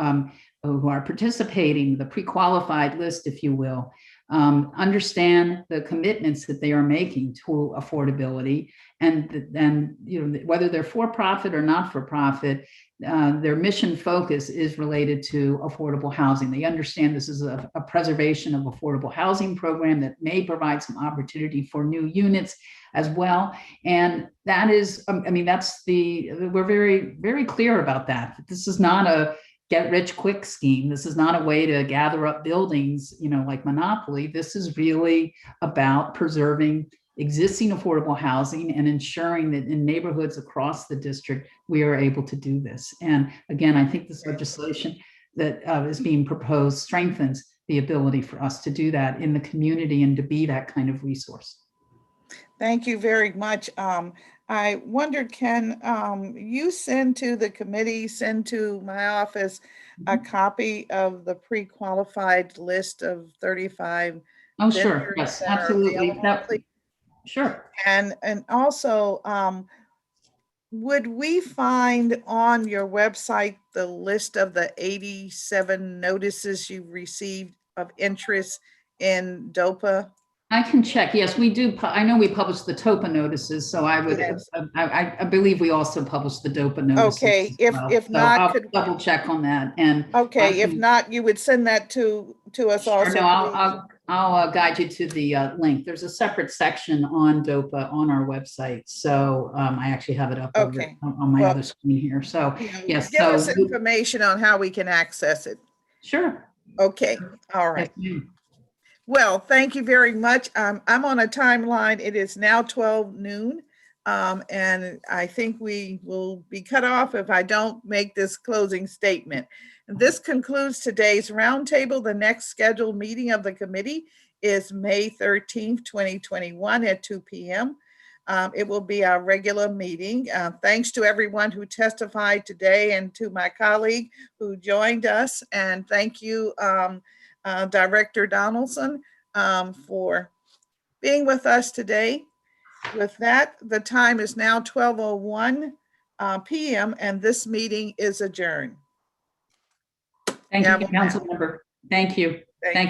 [SPEAKER 7] are participating, the pre-qualified list, if you will, understand the commitments that they are making to affordability, and then whether they're for-profit or not for-profit, their mission focus is related to affordable housing. They understand this is a preservation of affordable housing program that may provide some opportunity for new units as well. And that is, we're very, very clear about that. This is not a get rich quick scheme. This is not a way to gather up buildings, like Monopoly. This is really about preserving existing affordable housing and ensuring that in neighborhoods across the district, we are able to do this. And again, I think this legislation that is being proposed strengthens the ability for us to do that in the community and to be that kind of resource.
[SPEAKER 1] Thank you very much. I wondered, can you send to the committee, send to my office a copy of the pre-qualified list of 35?
[SPEAKER 7] Oh, sure. Yes, absolutely. Sure.
[SPEAKER 1] And also, would we find on your website the list of the 87 notices you've received of interest in DOPA?
[SPEAKER 7] I can check. Yes, we do. I know we published the TOPA notices, so I would. Yes. I believe we also published the DOPA notices.
[SPEAKER 1] Okay, if
[SPEAKER 7] so
[SPEAKER 1] not,
[SPEAKER 7] I'll double check on that. And
[SPEAKER 1] okay, if not, you would send that to us
[SPEAKER 7] sure,
[SPEAKER 1] also.
[SPEAKER 7] No, I'll guide you to the link. There's a separate section on DOPA on our website, so I actually have it up on my other screen here. So yes,
[SPEAKER 1] give us information on how we can access it.
[SPEAKER 7] Sure.
[SPEAKER 1] Okay. All right.
[SPEAKER 7] Yes,
[SPEAKER 1] well, thank you very much. I'm on a timeline. It is now 12 noon. And I think we will be cut off if I don't make this closing statement. And this concludes today's roundtable. The next scheduled meeting of the committee is May 13th, 2021 at 2 p.m. It will be our regular meeting. Thanks to everyone who testified today and to my colleague who joined us. And thank you, Director Donaldson, for being with us today. With that, the time is now 12:01 p.m. and this meeting is adjourned.
[SPEAKER 7] Thank you, Council Member. Thank you. Thank you.